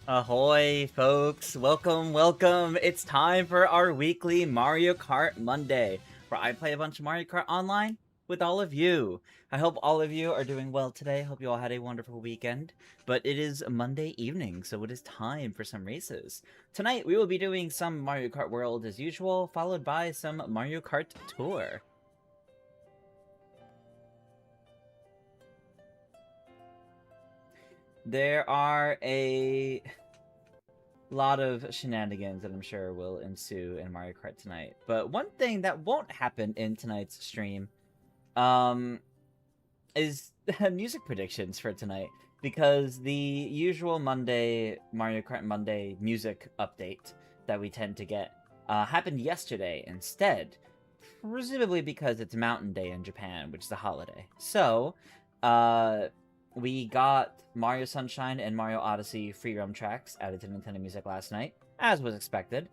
Ahoy, folks! Welcome, welcome! It's time for our weekly Mario Kart Monday, where I play a bunch of Mario Kart online with all of you. I hope all of you are doing well today. Hope you all had a wonderful weekend. But it is Monday evening, so it is time for some races. Tonight, we will be doing some Mario Kart World as usual, followed by some Mario Kart Tour. There are a lot of shenanigans that I'm sure will ensue in Mario Kart tonight. But one thing that won't happen in tonight's stream um, is music predictions for tonight. Because the usual Mario Kart Monday music update that we tend to get happened yesterday instead. Presumably because it's Mountain Day in Japan, which is a holiday. So, we got Mario Sunshine and Mario Odyssey free roam tracks added to Nintendo Music last night, as was expected.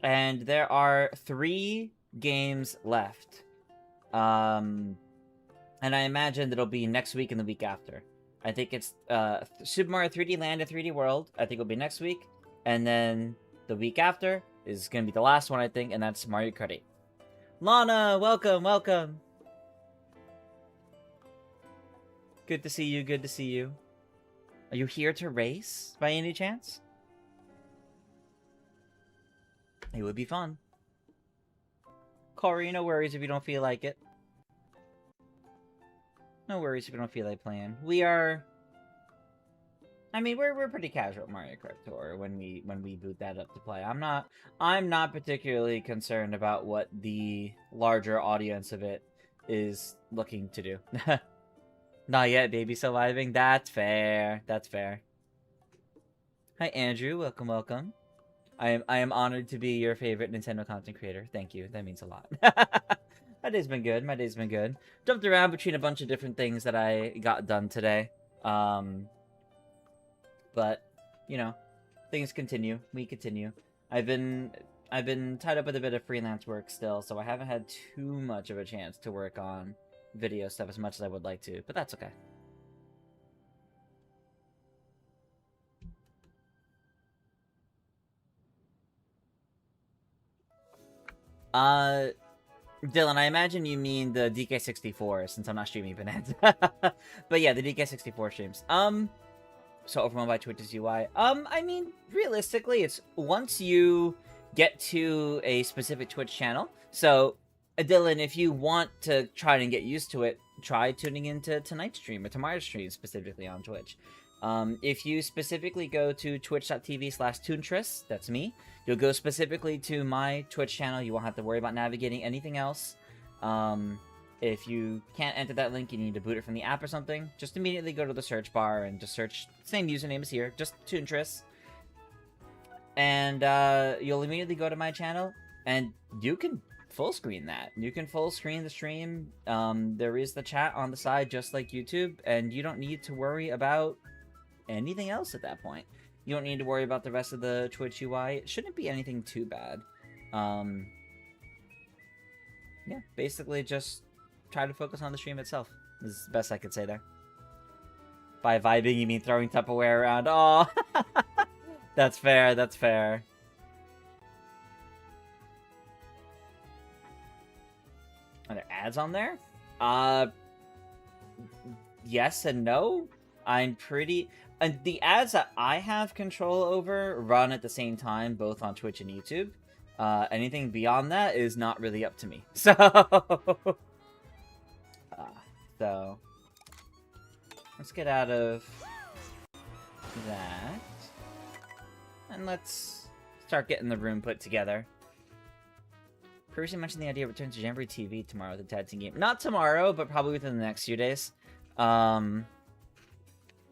And there are 3 games left. And I imagine it'll be next week and the week after. I think it's Super Mario 3D Land and 3D World. I think it'll be next week. And then the week after is going to be the last one, I think, and that's Mario Kart 8. Lana, welcome, welcome. Good to see you, good to see you. Are you here to race, by any chance? It would be fun. Corey, no worries if you don't feel like it. No worries if you don't feel like playing. We are... I mean, we're pretty casual at Mario Kart Tour when we boot that up to play. I'm not particularly concerned about what the larger audience of it is looking to do. Not yet, baby surviving. That's fair. That's fair. Hi, Andrew. Welcome, welcome. I am honored to be your favorite Nintendo content creator. Thank you. That means a lot. My day's been good. My day's been good. Jumped around between a bunch of different things that I got done today. But you know, things continue. We continue. I've been tied up with a bit of freelance work still, so I haven't had too much of a chance to work on video stuff as much as I would like to, but that's okay. Dylan, I imagine you mean the DK64, since I'm not streaming Bonanza. But yeah, the DK64 streams. So overwhelmed by Twitch's UI. I mean, realistically, it's once you get to a specific Twitch channel. So, Dylan, if you want to try and get used to it, try tuning into tonight's stream or tomorrow's stream specifically on Twitch. If you specifically go to twitch.tv/Toontress, that's me, you'll go specifically to my Twitch channel. You won't have to worry about navigating anything else. If you can't enter that link, you need to boot it from the app or something, just immediately go to the search bar and just search, same username as here, just Toontress. And you'll immediately go to my channel, and you can full screen that. You can full screen the stream. There is the chat on the side, just like YouTube, and you don't need to worry about anything else at that point. You don't need to worry about the rest of the Twitch UI. It shouldn't be anything too bad. Yeah, basically just try to focus on the stream itself. Is the best I could say there. By vibing, you mean throwing Tupperware around. Oh, that's fair, that's fair. Are there ads on there? Yes and no. I'm pretty... And the ads that I have control over run at the same time, both on Twitch and YouTube. Anything beyond that is not really up to me. So let's get out of that. And let's start getting the room put together. Previously mentioned the idea of return to Jamboree TV tomorrow with the tag team game. Not tomorrow, but probably within the next few days.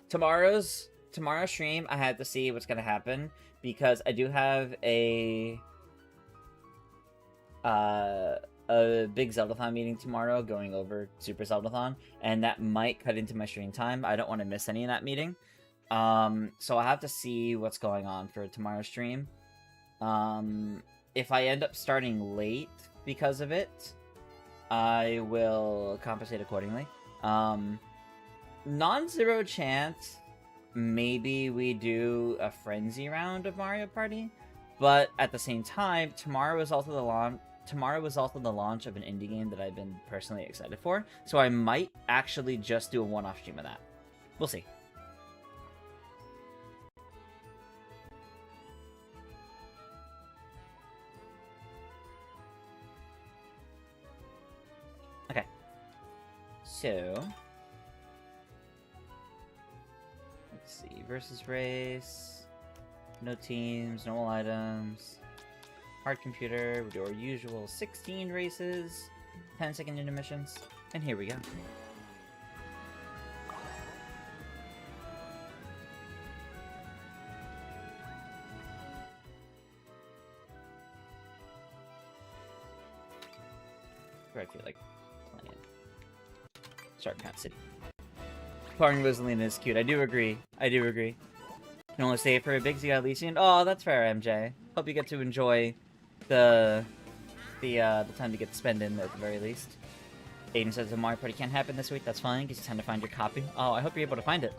Tomorrow's stream, I had to see what's gonna happen because I do have a big Zeldathon meeting tomorrow going over Super Zeldathon, and that might cut into my stream time. I don't want to miss any of that meeting. So I have to see what's going on for tomorrow's stream. If I end up starting late because of it, I will compensate accordingly. Non-zero chance maybe we do a frenzy round of Mario Party. But at the same time, tomorrow was also the launch. Tomorrow was also the launch of an indie game that I've been personally excited for. So I might actually just do a one-off stream of that. We'll see. Okay. So, let's see. Versus race. No teams, normal items. Hard computer. We do our usual 16 races. 10-second intermissions. And here we go. Where I feel like playing. Start Cat City. Pardon Rosalina is cute. I do agree. I do agree. Can only stay for a Bigsy Elysian. Oh, that's fair, MJ. Hope you get to enjoy the time to get to spend in at the very least. Aiden says the Mario Party can't happen this week. That's fine. Gives you time to find your copy. Oh, I hope you're able to find it.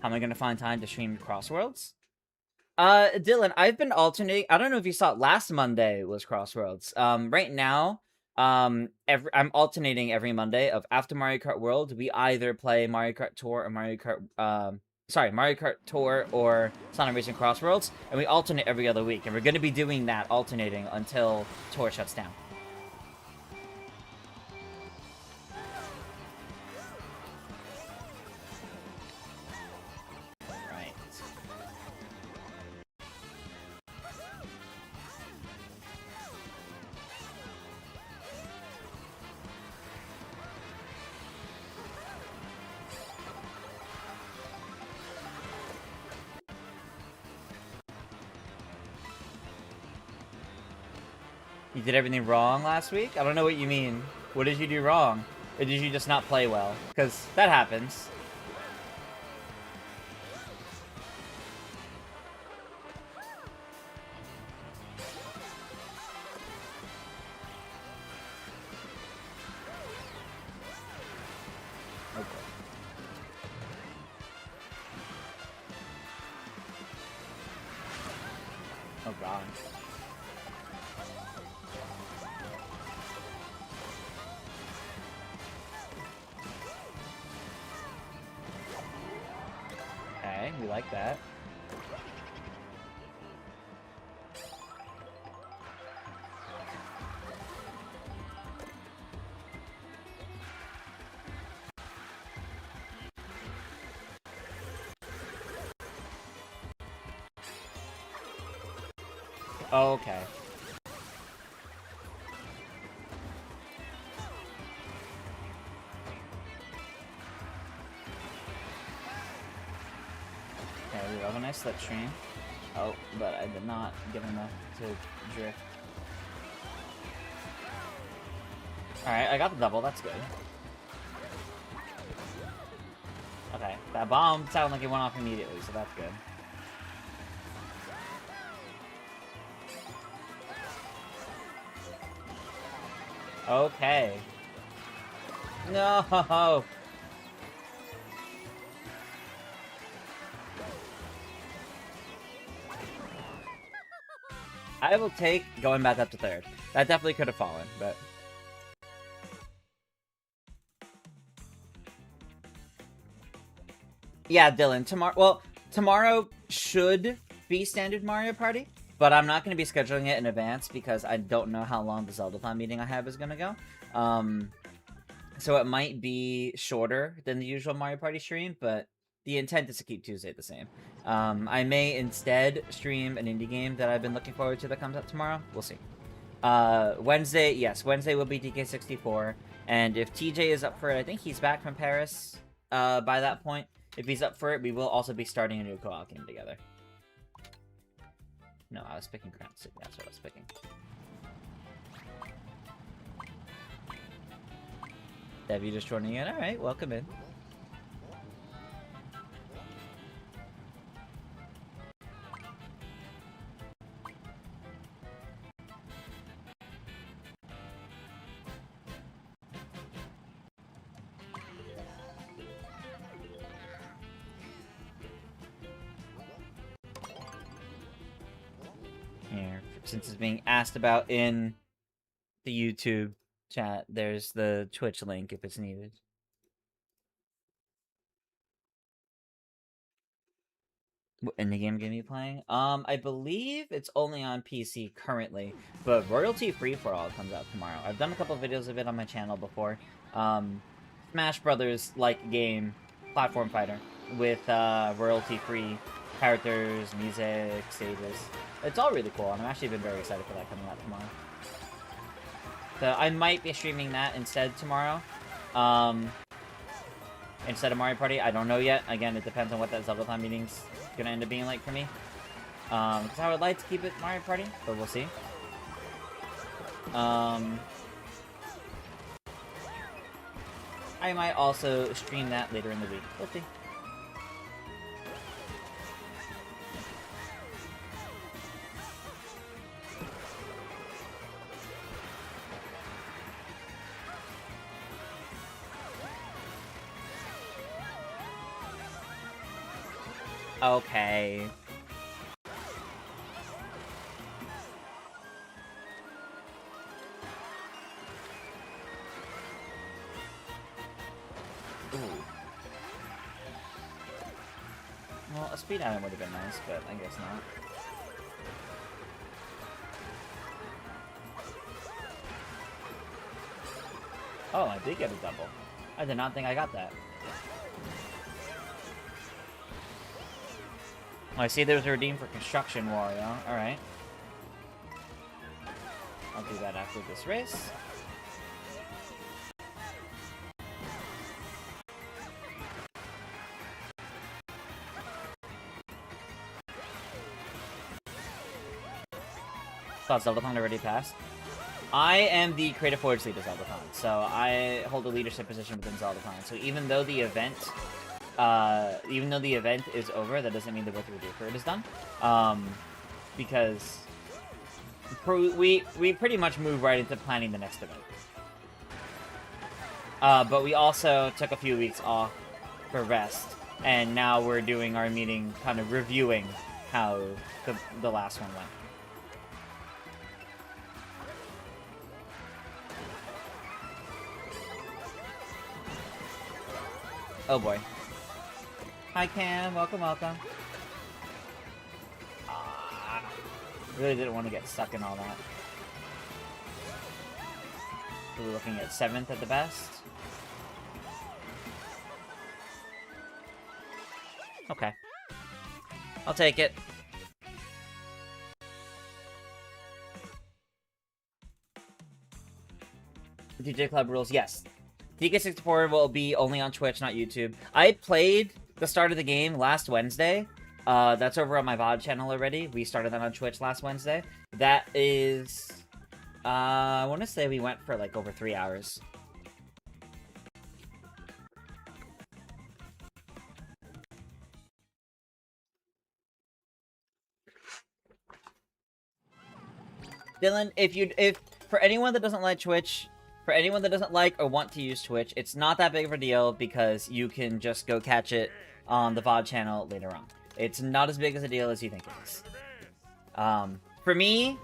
How am I gonna find time to stream Crossworlds? Dylan, I've been alternating. I don't know if you saw it. Last Monday was Crossworlds. Right now, I'm alternating every Monday of after Mario Kart World. We either play Mario Kart Tour or Mario Kart Tour or Sonic Racing Crossworlds, and we alternate every other week. And we're going to be doing that alternating until Tour shuts down. Right. You did everything wrong last week? I don't know what you mean. What did you do wrong? Or did you just not play well? Because that happens. Okay. Oh god. Okay, we like that. Okay. Okay, we have a nice slipstream. Oh, but I did not get enough to drift. Alright, I got the double, that's good. Okay, that bomb sounded like it went off immediately, so that's good. Okay. No! I will take going back up to third. That definitely could have fallen, but... Yeah, Dylan, tomorrow should be standard Mario Party, but I'm not going to be scheduling it in advance because I don't know how long the Zeldathon meeting I have is going to go. So it might be shorter than the usual Mario Party stream, but the intent is to keep Tuesday the same. I may instead stream an indie game that I've been looking forward to that comes out tomorrow. We'll see. Wednesday, yes, Wednesday will be DK64, and if TJ is up for it, I think he's back from Paris by that point. If he's up for it, we will also be starting a new co-op game together. No, I was picking Crown City. That's what I was picking. Dev, you just joining in? Alright, welcome in. since it's being asked about in the YouTube chat, there's the Twitch link if it's needed. What indie game you playing? I believe it's only on PC currently, but Royalty Free for All comes out tomorrow. I've done a couple of videos of it on my channel before. Smash Brothers like game, platform fighter with royalty free characters, music, stages. It's all really cool, and I've actually been very excited for that coming out tomorrow. So I might be streaming that instead tomorrow. Instead of Mario Party, I don't know yet. Again, it depends on what that Zelda-thon meeting's gonna end up being like for me. Because I would like to keep it Mario Party, but we'll see. I might also stream that later in the week. We'll see. Okay. Ooh. Well, a speed item would have been nice, but I guess not. Oh, I did get a double. I did not think I got that. Oh, I see there's a redeem for Construction Wario. Alright. I'll do that after this race. Thought Zelda-thon already passed. I am the Creative Forge lead of Zelda-thon, so I hold a leadership position within Zelda-thon. So even though the event is over, that doesn't mean the work we do for it is done. Because we pretty much move right into planning the next event. But we also took a few weeks off for rest, and now we're doing our meeting, kind of reviewing how the last one went. Oh boy. Hi Cam, welcome, welcome. Really didn't want to get stuck in all that. We're looking at 7th at the best. Okay. I'll take it. DJ Club rules, yes. DK64 will be only on Twitch, not YouTube. I played the start of the game last Wednesday. That's over on my VOD channel already. We started that on Twitch last Wednesday. That is... I want to say we went for like over 3 hours. Dylan, if for anyone that doesn't like Twitch... For anyone that doesn't like or want to use Twitch, it's not that big of a deal because you can just go catch it on the VOD channel later on. It's not as big as a deal as you think it is. For me,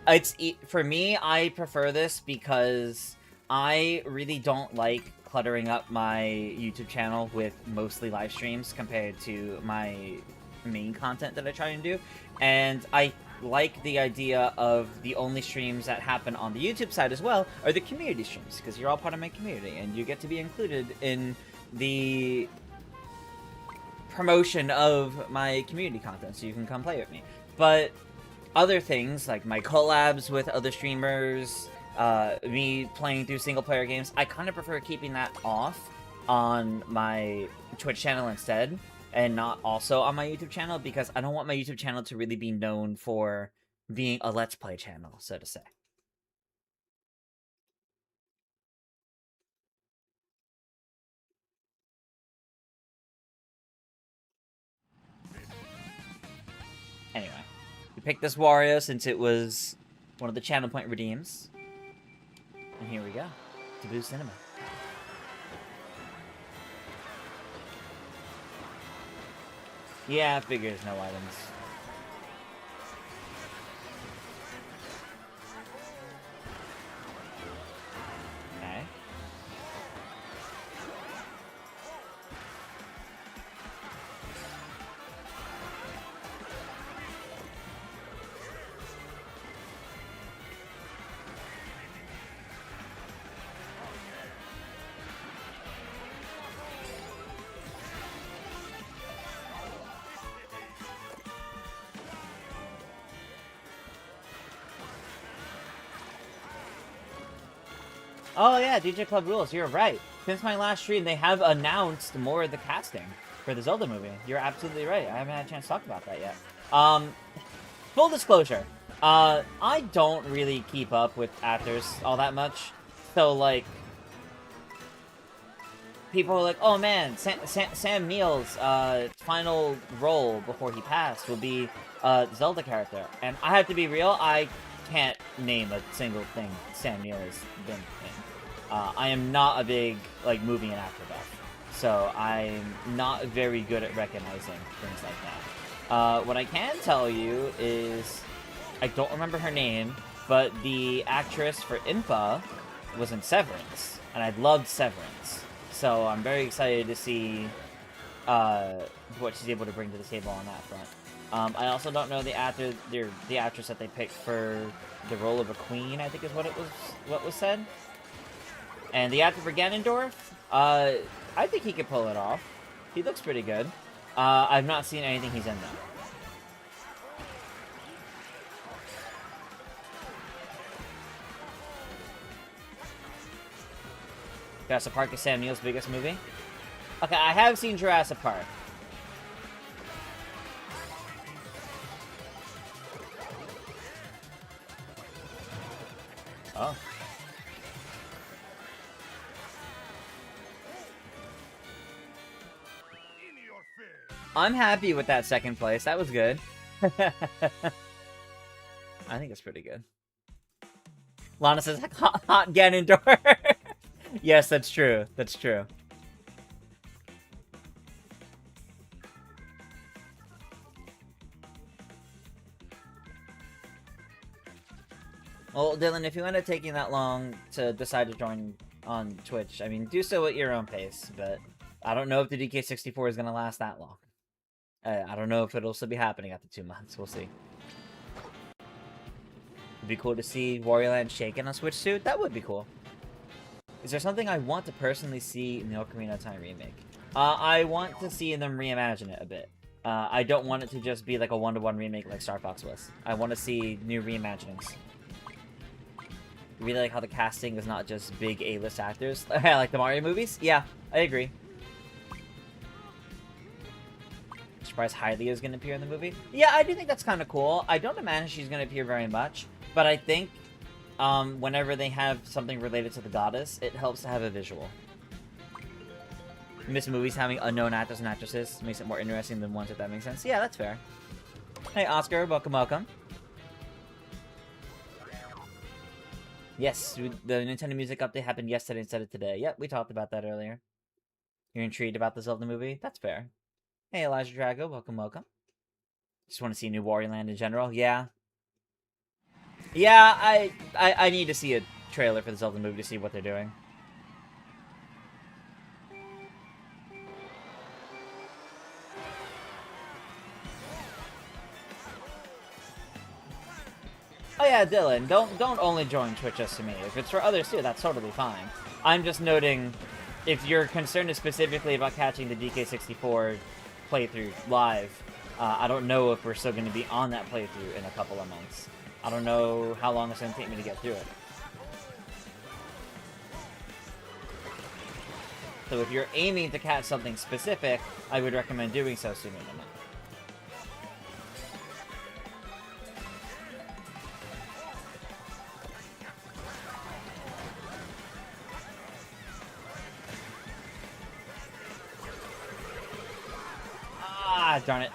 I prefer this because I really don't like cluttering up my YouTube channel with mostly live streams compared to my main content that I try and do. And I like the idea of the only streams that happen on the YouTube side as well are the community streams, because you're all part of my community and you get to be included in the promotion of my community content, so you can come play with me. But other things like my collabs with other streamers, me playing through single player games, I kind of prefer keeping that off on my Twitch channel instead, and not also on my YouTube channel, because I don't want my YouTube channel to really be known for being a Let's Play channel, so to say. Anyway, we picked this Wario since it was one of the channel point redeems. And here we go. Taboo Cinema. Yeah, I figure there's no items. Oh yeah, DJ Club rules. You're right. Since my last stream, they have announced more of the casting for the Zelda movie. You're absolutely right. I haven't had a chance to talk about that yet. Full disclosure, I don't really keep up with actors all that much. So, like, people are like, oh man, Sam Neill's final role before he passed will be a Zelda character. And I have to be real, I can't name a single thing Sam Neill has been in. I am not a big, like, movie and actor buff. So I'm not very good at recognizing things like that. What I can tell you is, I don't remember her name, but the actress for Impa was in Severance, and I loved Severance. So I'm very excited to see what she's able to bring to the table on that front. I also don't know the actress that they picked for the role of a queen, I think is what was said. And the actor for Ganondorf, I think he could pull it off. He looks pretty good. I've not seen anything he's in though. Jurassic Park is Sam Neill's biggest movie? Okay, I have seen Jurassic Park. Oh. I'm happy with that second place. That was good. I think it's pretty good. Lana says, hot Ganondorf. Yes, that's true. That's true. Well, Dylan, if you end up taking that long to decide to join on Twitch, I mean, do so at your own pace, but I don't know if the DK64 is going to last that long. I don't know if it'll still be happening after 2 months. We'll see. It'd be cool to see Wario Land shaken on Switch suit. That would be cool. Is there something I want to personally see in the Ocarina of Time remake? I want to see them reimagine it a bit. I don't want it to just be like a one-to-one remake like Star Fox was. I want to see new reimaginings. I really like how the casting is not just big A-list actors. Like the Mario movies? Yeah, I agree. I'm surprised Hylia is going to appear in the movie. Yeah, I do think that's kind of cool. I don't imagine she's going to appear very much, but I think whenever they have something related to the goddess, it helps to have a visual. Miss movies having unknown actors and actresses makes it more interesting than ones, if that makes sense. Yeah, that's fair. Hey, Oscar, welcome, welcome. Yes, the Nintendo Music update happened yesterday instead of today. Yep, we talked about that earlier. You're intrigued about the Zelda movie? That's fair. Hey, Elijah Drago, welcome, welcome. Just want to see New Wario Land in general? Yeah. Yeah, I need to see a trailer for the Zelda movie to see what they're doing. Oh yeah, Dylan, don't only join Twitch just to me. If it's for others too, that's totally fine. I'm just noting, if your concern is specifically about catching the DK64 playthrough live, I don't know if we're still going to be on that playthrough in a couple of months. I don't know how long it's going to take me to get through it. So if you're aiming to catch something specific, I would recommend doing so sooner than later. Ah, darn it.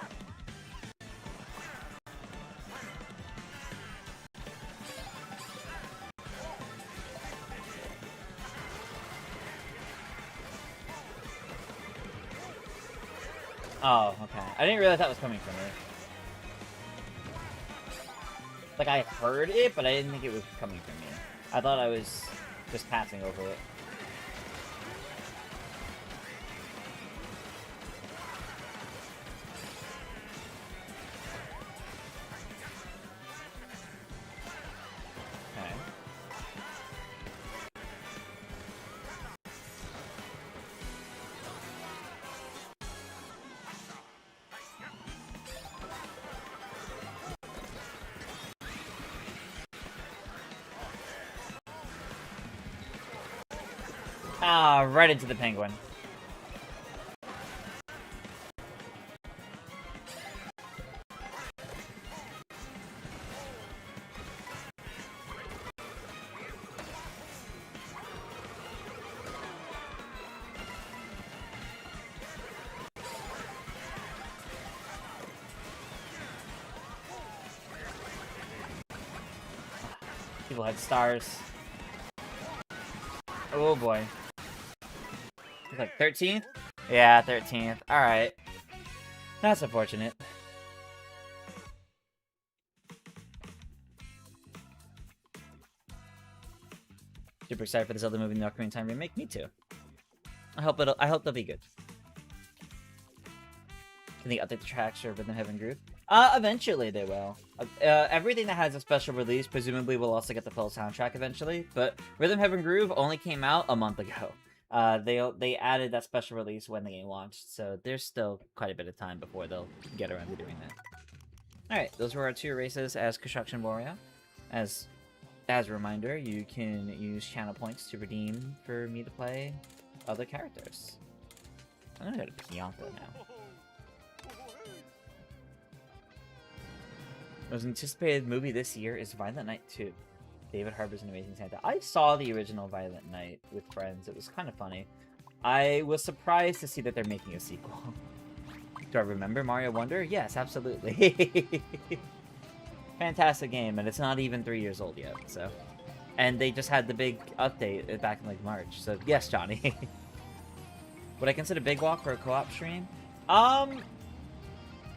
Oh, okay. I didn't realize that was coming from me. Like, I heard it, but I didn't think it was coming from me. I thought I was just passing over it. Okay. Ah, right into the penguin. People had stars. Oh boy. Like 13th? Yeah, 13th. Alright. That's unfortunate. Super excited for the Zelda movie in the Ocarina of Time remake. Me too. I hope they'll be good. Can they update the tracks for Rhythm Heaven Groove? Eventually they will. Everything that has a special release presumably will also get the full soundtrack eventually, but Rhythm Heaven Groove only came out a month ago. They added that special release when the game launched, so there's still quite a bit of time before they'll get around to doing that. Alright, those were our 2 races as Construction Warrior. As a reminder, you can use channel points to redeem for me to play other characters. I'm gonna go to Pianta now. Most anticipated movie this year is Violent Night 2. David Harbour's An Amazing Santa. I saw the original Violent Night with friends. It was kind of funny. I was surprised to see that they're making a sequel. Do I remember Mario Wonder? Yes, absolutely. Fantastic game, and it's not even 3 years old yet, so. And they just had the big update back in, like, March, so yes, Johnny. Would I consider Big Walk for a co-op stream?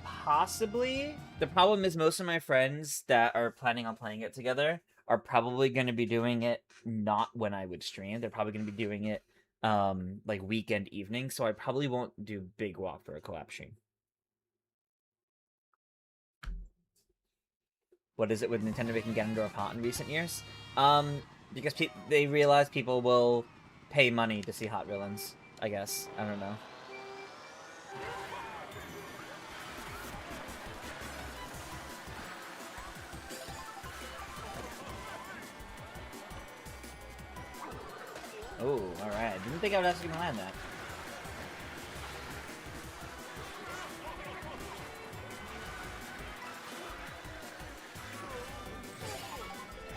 Possibly. The problem is most of my friends that are planning on playing it together are probably going to be doing it not when I would stream. They're probably going to be doing it like weekend evening, so I probably won't do Big Walk for a co-op stream. What is it with Nintendo making Ganondorf hot in recent years? Because they realize people will pay money to see hot villains, I guess. I don't know. Oh, alright. Didn't think I would actually land that.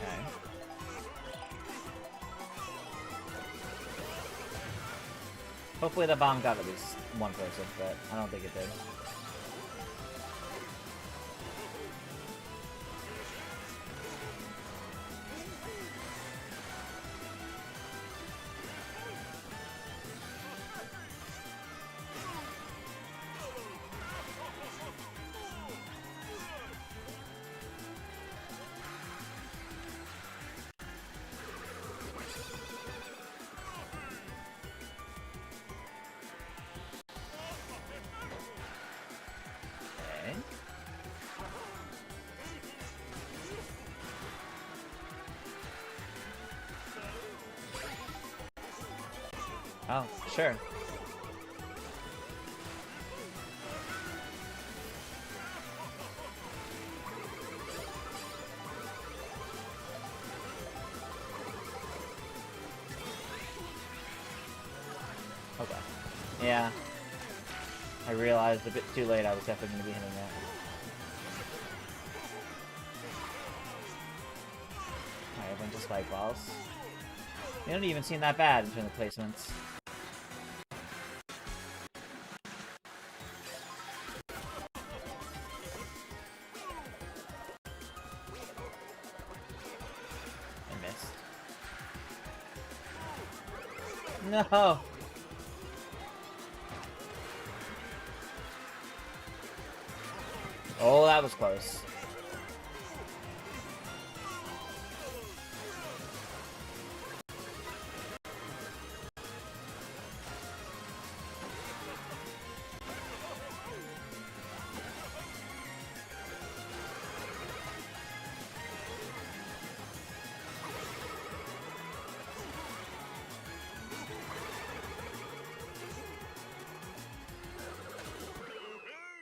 Okay. Hopefully the bomb got at least one person, but I don't think it did. Oh, sure. Okay. Yeah. I realized a bit too late I was definitely going to be hitting that. Alright, a bunch of spike balls. They don't even seem that bad in terms of placements. No! Oh, that was close.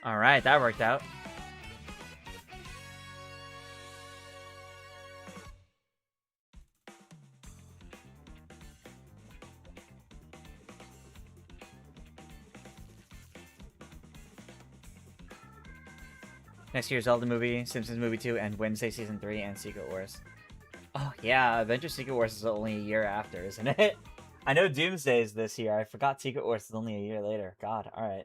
Alright, that worked out. Next year's Zelda movie, Simpsons movie 2, and Wednesday season 3, and Secret Wars. Oh yeah, Adventure Secret Wars is only a year after, isn't it? I know Doomsday is this year. I forgot Secret Wars is only a year later. God, alright.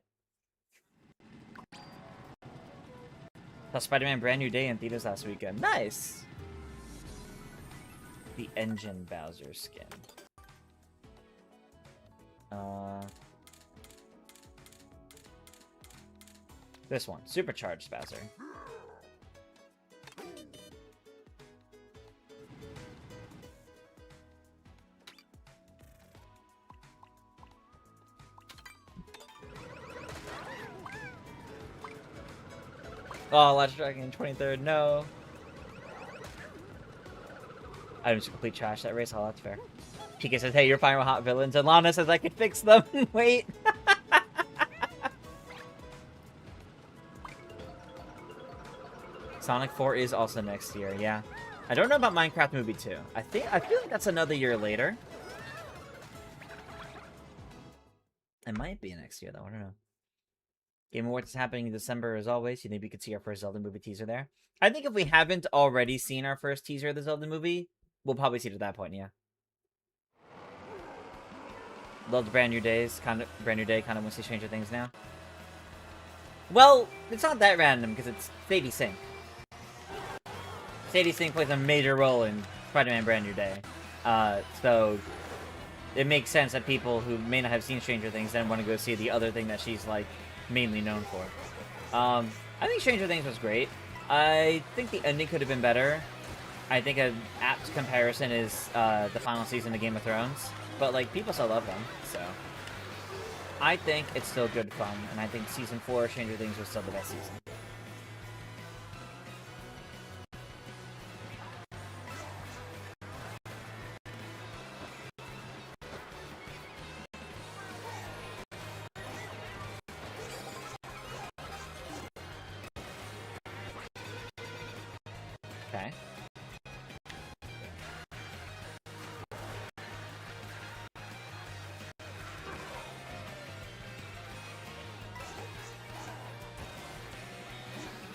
Saw Spider-Man Brand New Day in theaters last weekend. Nice! The Engine Bowser skin. This one. Supercharged Bowser. Oh, Last Dragon 23rd, no. Items to complete trash that race. Oh, that's fair. Pika says, hey, you're fine with hot villains. And Lana says, I can fix them. Wait. Sonic 4 is also next year, yeah. I don't know about Minecraft Movie 2. I feel like that's another year later. It might be next year, though. I don't know. Game Awards is happening in December, as always. You think we could see our first Zelda movie teaser there? I think if we haven't already seen our first teaser of the Zelda movie, we'll probably see it at that point, yeah. Loved Brand New Day, kind of wants to see Stranger Things now. Well, it's not that random, because it's Sadie Sink. Sadie Sink plays a major role in Spider-Man Brand New Day. So it makes sense that people who may not have seen Stranger Things then want to go see the other thing that she's, like, mainly known for. I think Stranger Things was great. I think the ending could have been better. I think an apt comparison is the final season of Game of Thrones. But, like, people still love them, so... I think it's still good fun, and I think Season 4 of Stranger Things was still the best season. Okay.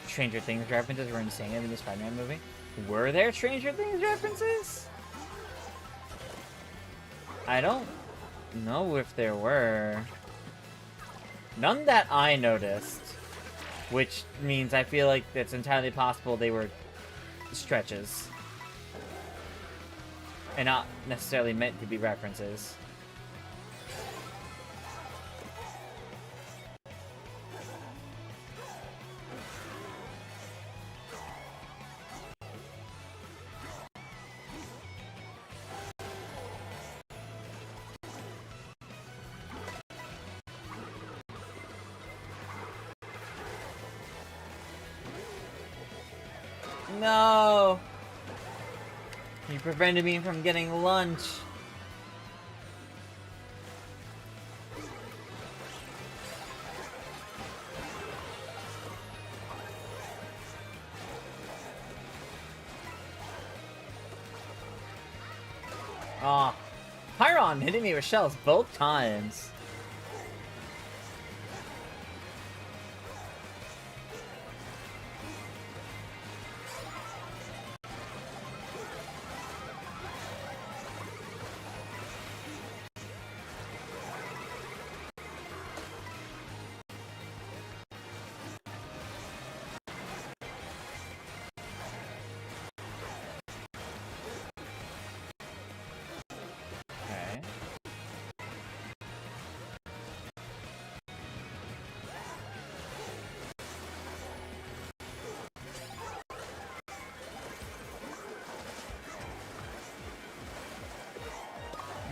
Stranger Things references were insane in the Spider-Man movie. Were there Stranger Things references? I don't know if there were. None that I noticed. Which means I feel like it's entirely possible they were stretches. And not necessarily meant to be references. No! You prevented me from getting lunch. Aw. Pyron hitting me with shells both times.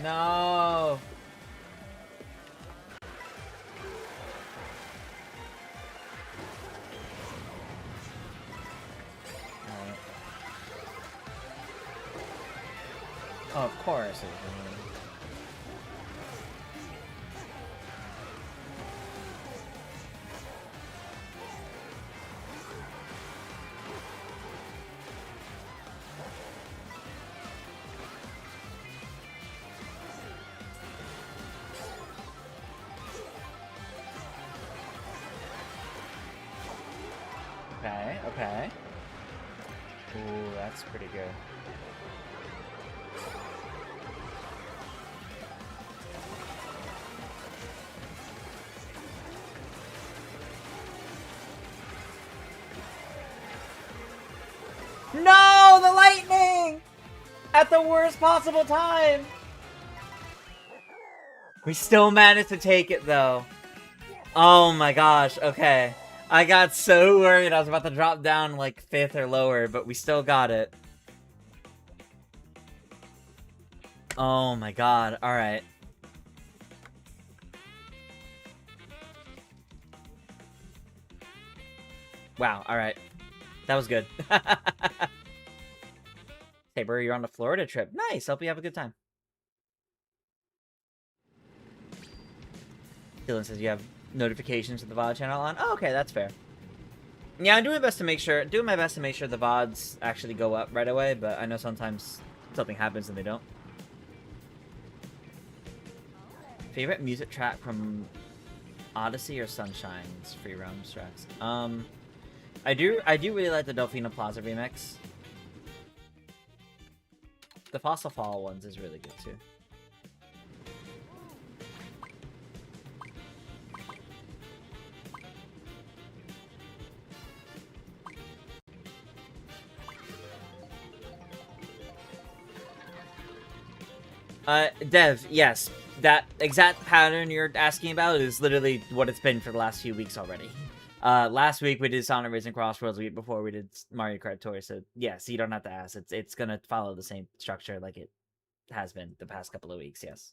No. Right. Oh, of course. Okay. Okay. Ooh, that's pretty good. No! The lightning! At the worst possible time! We still managed to take it, though. Oh my gosh, okay. I got so worried I was about to drop down, like, 5th or lower, but we still got it. Oh my god, alright. Wow, alright. That was good. Hey, Burr, you're on the Florida trip. Nice, hope you have a good time. Dylan says you have notifications of the VOD channel on. Oh, okay, that's fair. Yeah, I'm doing my best to make sure the VODs actually go up right away, but I know sometimes something happens and they don't. Favorite music track from Odyssey or Sunshine's free roam tracks? I do really like the Delfina Plaza remix. The Fossil Fall ones is really good too. Dev, yes. That exact pattern you're asking about is literally what it's been for the last few weeks already. Last week we did Sonic Racing Crossroads, the week before we did Mario Kart Tour, so yes, you don't have to ask. It's gonna follow the same structure like it has been the past couple of weeks, yes.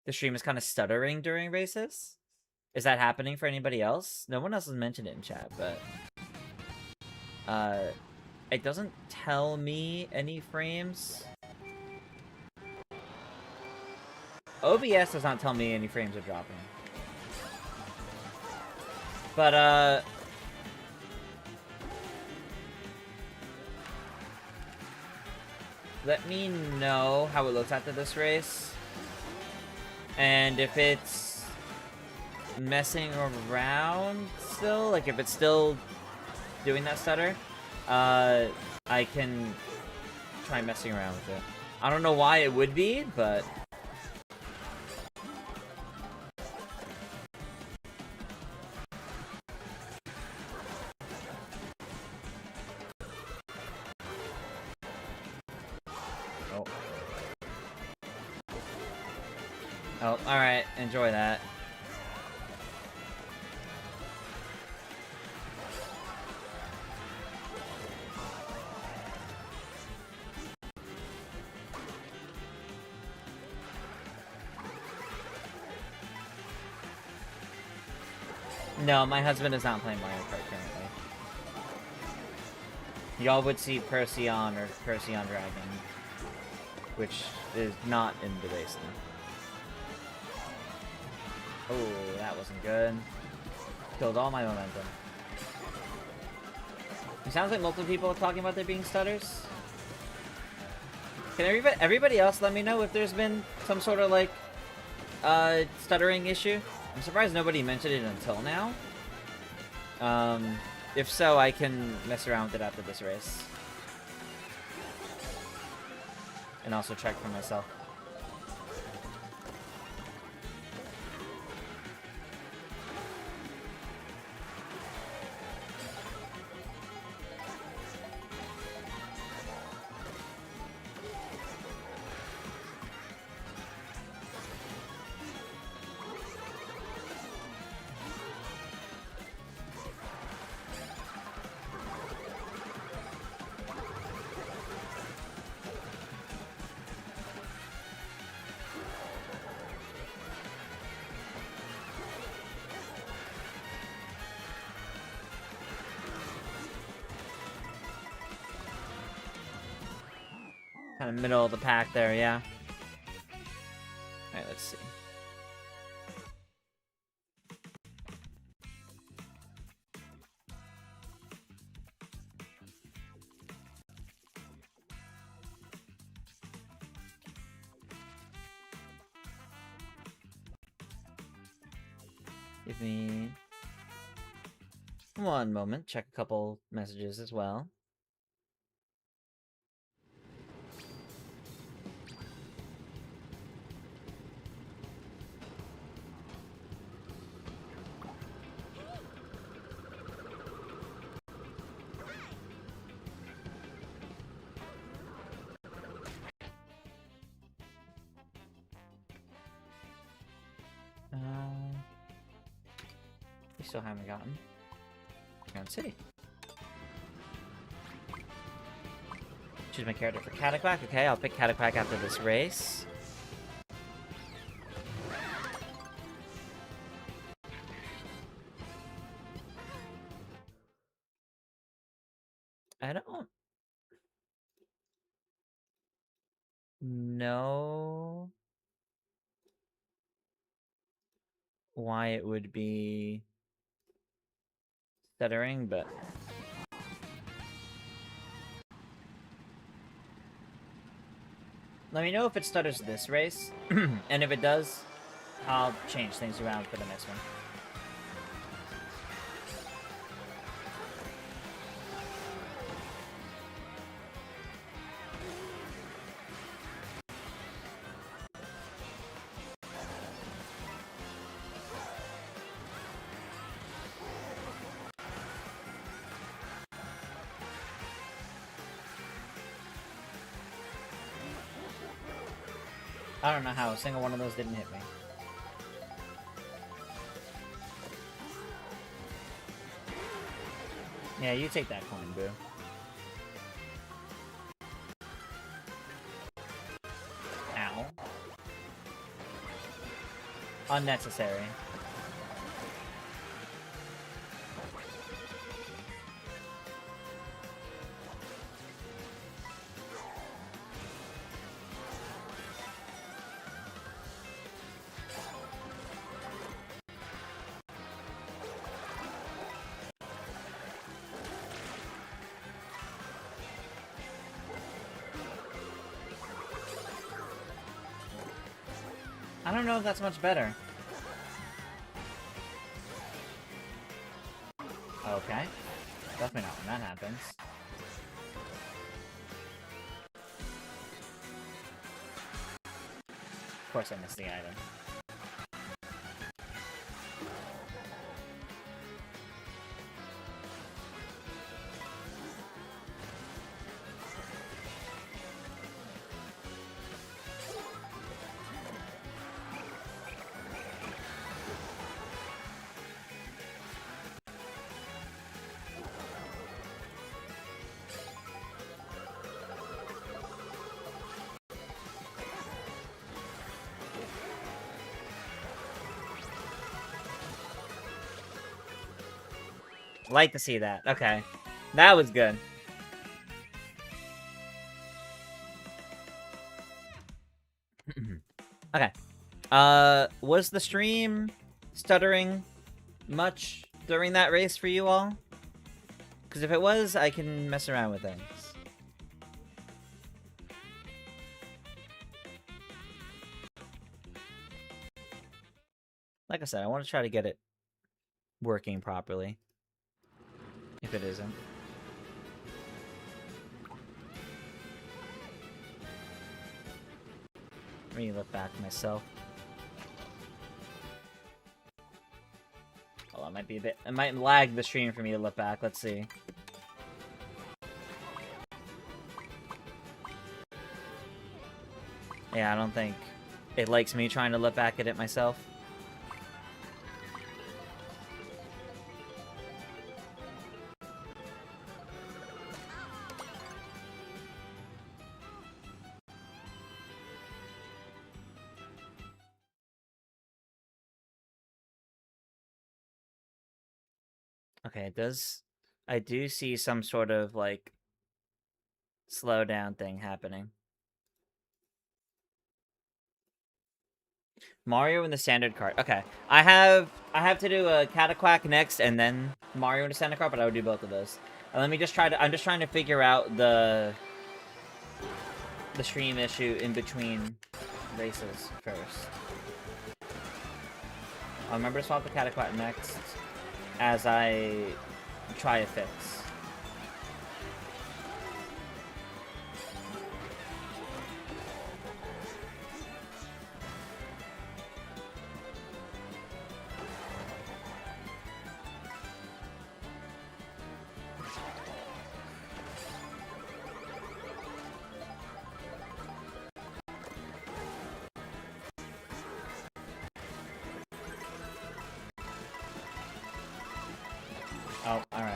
The stream is kind of stuttering during races? Is that happening for anybody else? No one else has mentioned it in chat, but... it doesn't tell me any frames. OBS does not tell me any frames are dropping. But, let me know how it looks after this race. And if it's messing around still, like if it's still doing that stutter, I can try messing around with it. I don't know why it would be, but... Oh, alright. Enjoy that. No, my husband is not playing Mario Kart currently. Y'all would see Perseon or Perseon Dragon, which is not in the racing. Oh, that wasn't good. Killed all my momentum. It sounds like multiple people are talking about there being stutters. Can everybody else let me know if there's been some sort of, like, stuttering issue? I'm surprised nobody mentioned it until now. If so, I can mess around with it after this race. And also check for myself. Kind of middle of the pack there, yeah. Alright, let's see. Give me One moment, check a couple messages as well. We still haven't gotten Grand City. Choose my character for Cataquack. Okay, I'll pick Cataquack after this race. I don't know why it would be stuttering, but let me know if it stutters this race, and if it does, I'll change things around for the next one. I don't know how a single one of those didn't hit me. Yeah, you take that coin, boo. Ow. Unnecessary. I don't know if that's much better. Okay. Definitely not when that happens. Of course I missed the item. Like to see that. Okay. That was good. Okay. Was the stream stuttering much during that race for you all? Because if it was, I can mess around with things. Like I said, I want to try to get it working properly. If it isn't. Let me look back myself. Oh, it might be a bit... It might lag the stream for me to look back. Let's see. Yeah, I don't think it likes me trying to look back at it myself. Okay, it does... I do see some sort of, like, slowdown thing happening. Mario in the standard cart. Okay. I have to do a Cataquack next and then Mario in the standard cart, but I would do both of those. And let me just try to... I'm just trying to figure out the stream issue in between races first. I'll remember to swap the Cataquack next as I try a fix. Oh, alright.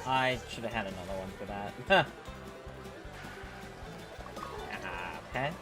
I should have had another one for that. Okay. Okay.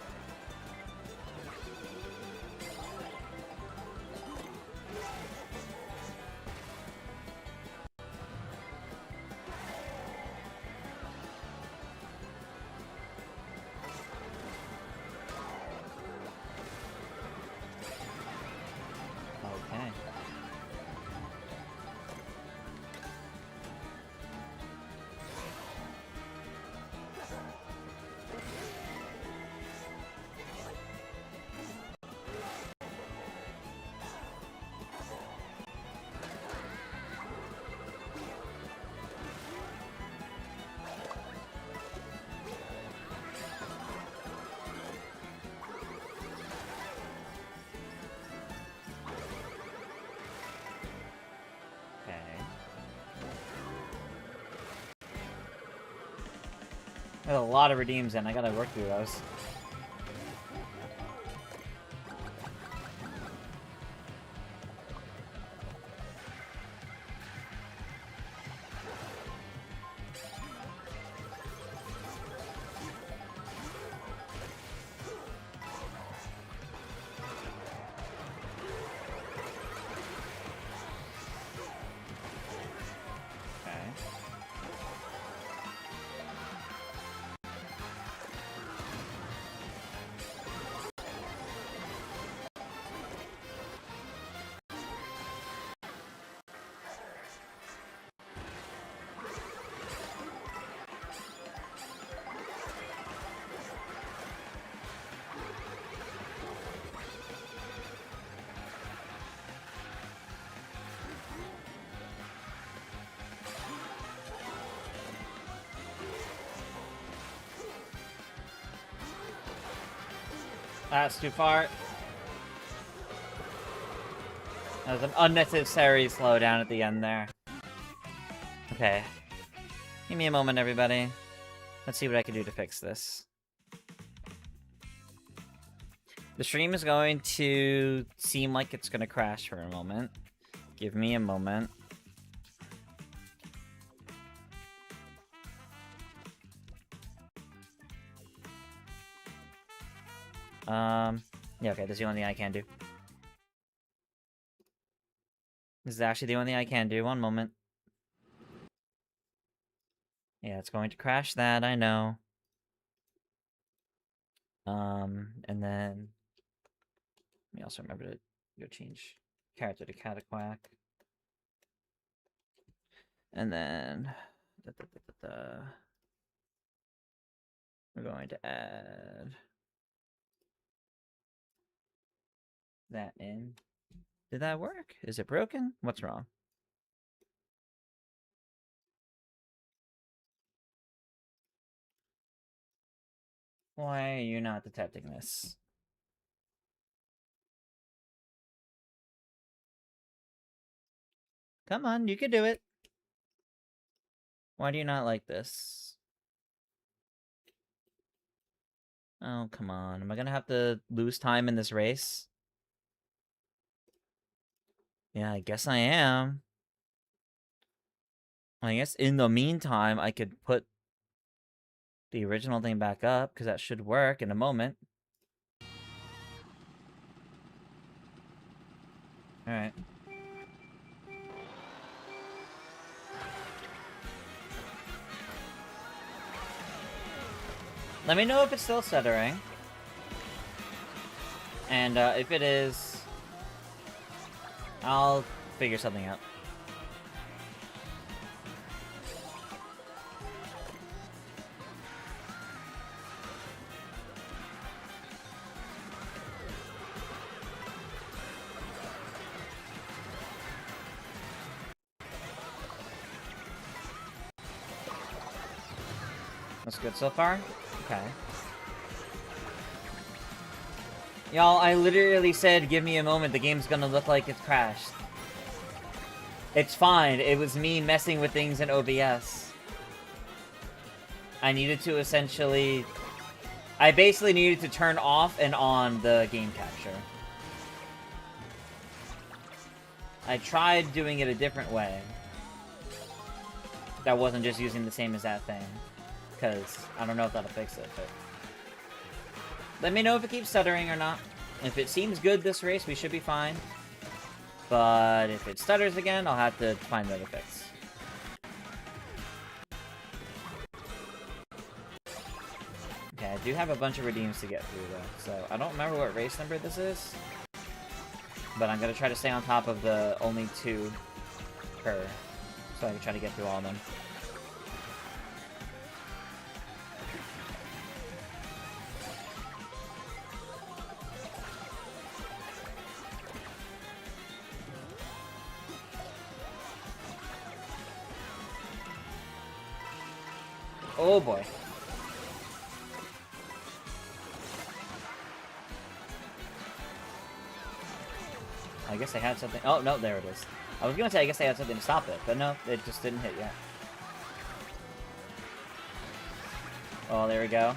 There's a lot of redeems in. I gotta work through those. That's too far. That was an unnecessary slowdown at the end there. Okay. Give me a moment, everybody. Let's see what I can do to fix this. The stream is going to seem like it's going to crash for a moment. Give me a moment. Yeah, okay, this is the only thing I can do. This is actually the only thing I can do. One moment. Yeah, it's going to crash that, I know. And then... Let me also remember to go change character to Cataquack. And then... We're going to add... that in. Did that work? Is it broken? What's wrong? Why are you not detecting this? Come on, you can do it. Why do you not like this? Oh, come on. Am I gonna have to lose time in this race? Yeah, I guess I am. I guess in the meantime, I could put the original thing back up, because that should work in a moment. Alright. Let me know if it's still stuttering. And if it is, I'll figure something out. That's good so far? Okay. Y'all, I literally said, give me a moment, the game's gonna look like it's crashed. It's fine, it was me messing with things in OBS. I needed to essentially... I basically needed to turn off and on the game capture. I tried doing it a different way. That wasn't just using the same as that thing. Because I don't know if that'll fix it, but... Let me know if it keeps stuttering or not. If it seems good this race, we should be fine. But if it stutters again, I'll have to find another fix. Okay, I do have a bunch of redeems to get through, though. So, I don't remember what race number this is. But I'm going to try to stay on top of the only 2 per. So I can try to get through all of them. Oh boy. I guess I had something. Oh, no, there it is. I was gonna say I guess I had something to stop it, but no, it just didn't hit yet. Oh, there we go.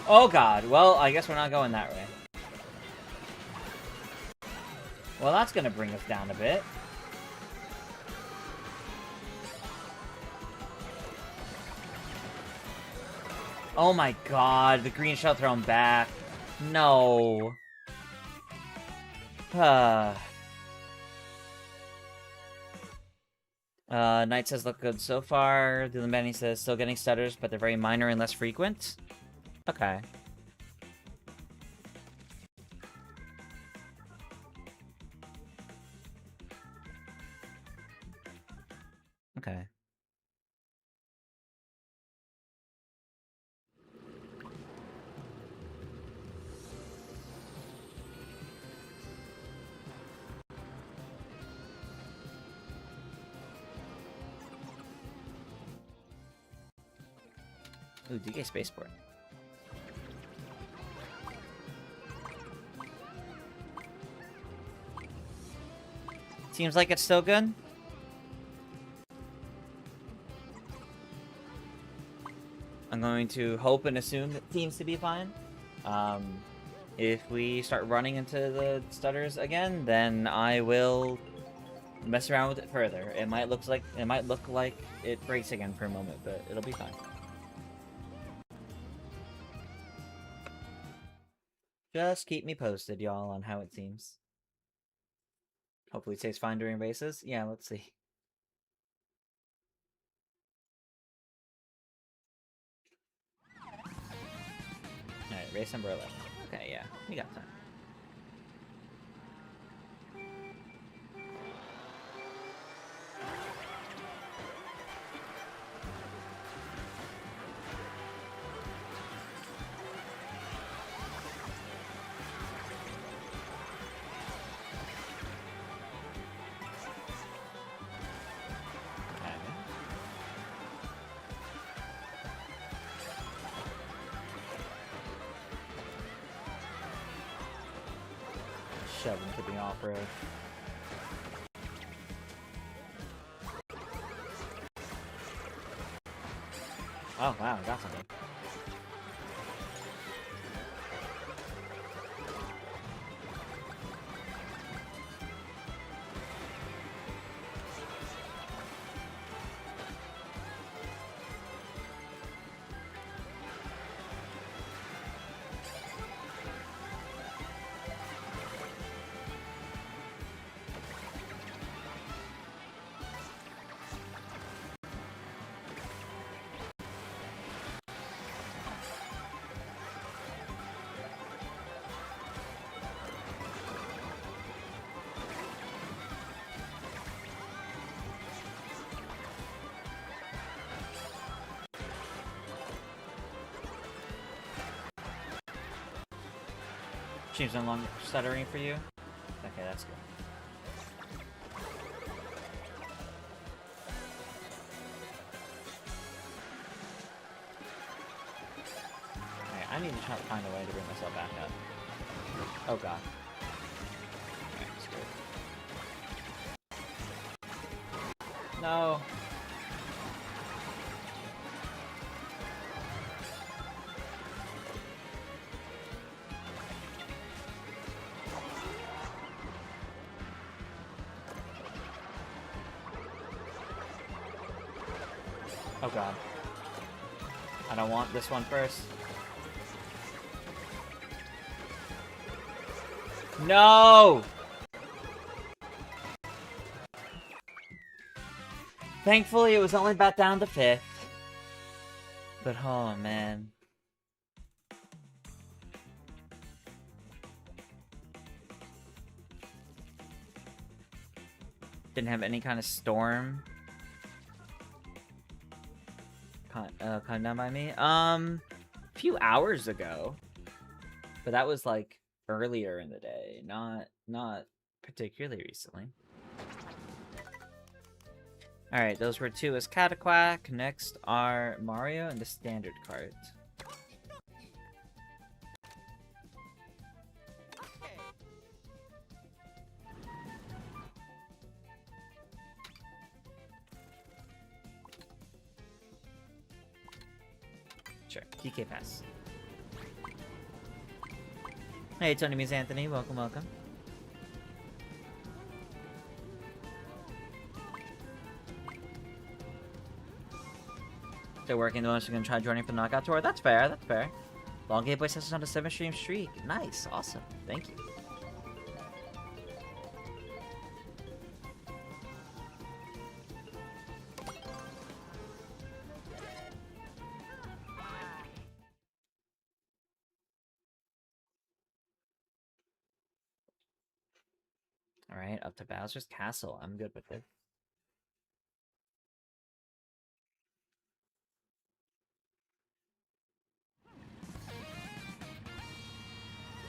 Oh god, well, I guess we're not going that way. Well, that's gonna bring us down a bit. Oh my god, the green shell thrown back. No. Knight says look good so far. Dylan Benny says still getting stutters, but they're very minor and less frequent. Okay. Okay. Ooh, DK Spaceport. Seems like it's still good. I'm going to hope and assume it seems to be fine. If we start running into the stutters again, then I will mess around with it further. It might look like it breaks again for a moment, but it'll be fine. Just keep me posted, y'all, on how it seems. Hopefully it stays fine during races. Yeah, let's see. Alright, race number 11. Okay, yeah, we got time. Shove into the off-road. Oh, wow, got something. Stream's no longer stuttering for you? Okay, that's good. Alright, I need to try to find a way to bring myself back up. Oh god. Alright, screw it. No! Oh god. I don't want this one first. No! Thankfully, it was only back down to 5th. But, oh man. Didn't have any kind of storm come down by me. A few hours ago. But that was like earlier in the day, not particularly recently. Alright, those were 2 as Cataquack. Next are Mario and the standard cart. Sure, DK Pass. Hey, Tony Ms. Anthony, welcome, welcome. Still working the ones who are gonna try joining for the knockout tour. That's fair, that's fair. Long gameplay sessions on a 7-stream streak. Nice, awesome. Thank you. Alright, up to Bowser's Castle. I'm good with it.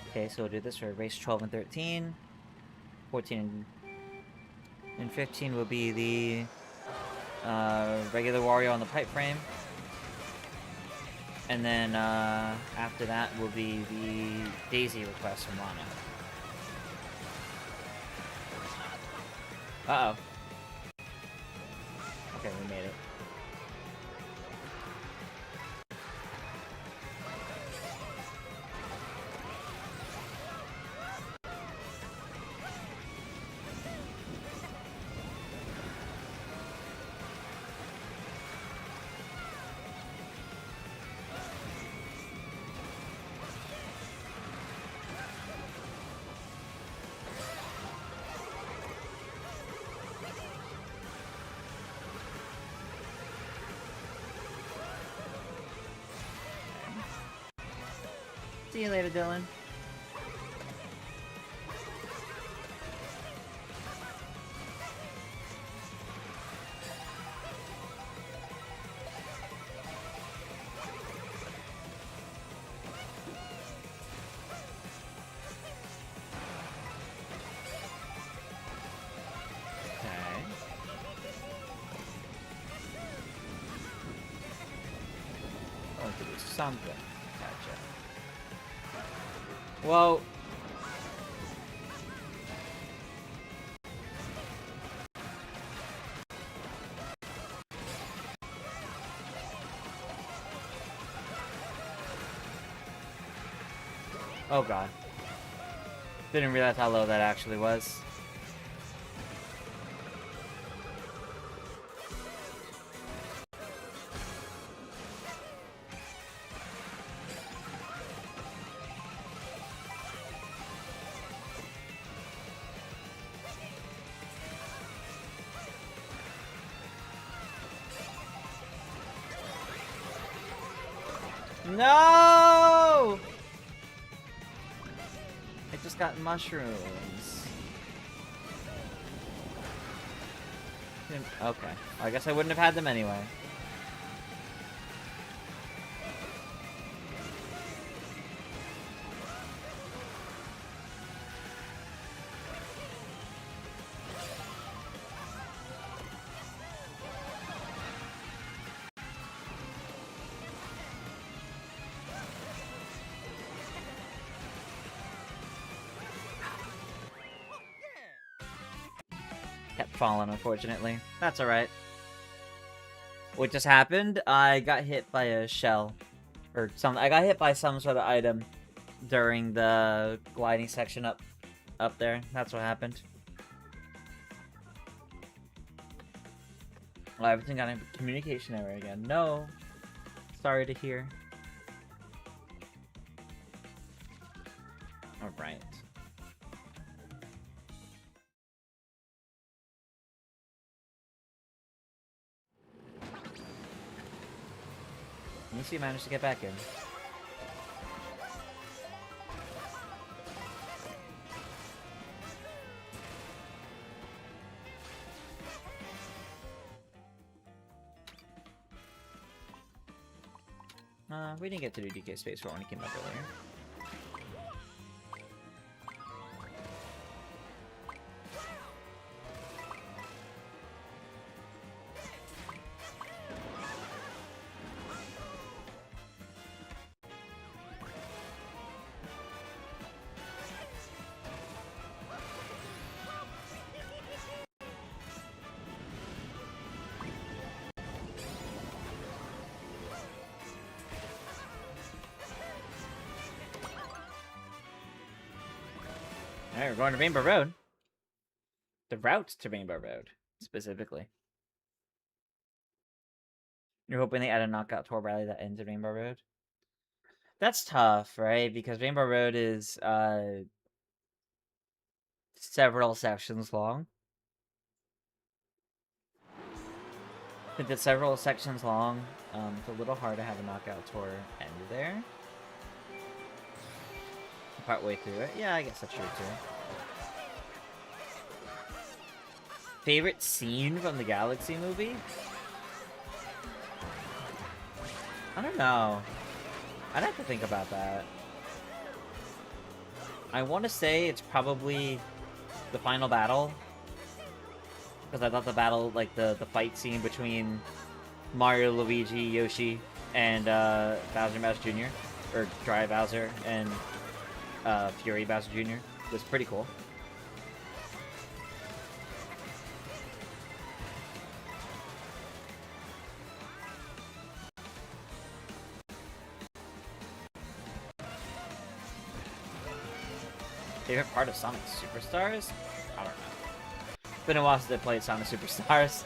Okay, so we'll do this for race 12 and 13. 14 and 15 will be the regular Wario on the pipe frame. And then after that will be the Daisy request from Lana. Uh-oh. Okay, we made it. See you later, Dylan. Okay. Oh, to do something. Gotcha. Well, oh god. Didn't realize how low that actually was. No! I just got mushrooms. Okay. I guess I wouldn't have had them anyway. fallen, unfortunately. That's alright. What just happened? I got hit by a shell. Or something. I got hit by some sort of item during the gliding section up there. That's what happened. Well, everything got a communication error again. No. Sorry to hear. Alright. Let me see if I managed to get back in. We didn't get to do DK Space for when he came up earlier. Alright, we're going to Rainbow Road. The route to Rainbow Road, specifically. You're hoping they add a knockout tour rally that ends at Rainbow Road? That's tough, right? Because Rainbow Road is, several sections long. Since it's several sections long, it's a little hard to have a knockout tour end there. Partway through it. Yeah, I guess that's true too. Favorite scene from the Galaxy movie? I don't know. I'd have to think about that. I want to say it's probably the final battle. Because I thought the battle, like the fight scene between Mario, Luigi, Yoshi, and Bowser Jr. Or Dry Bowser and Fury Bowser Jr. was pretty cool. Favorite part of Sonic Superstars? I don't know. It's been a while since I played Sonic Superstars.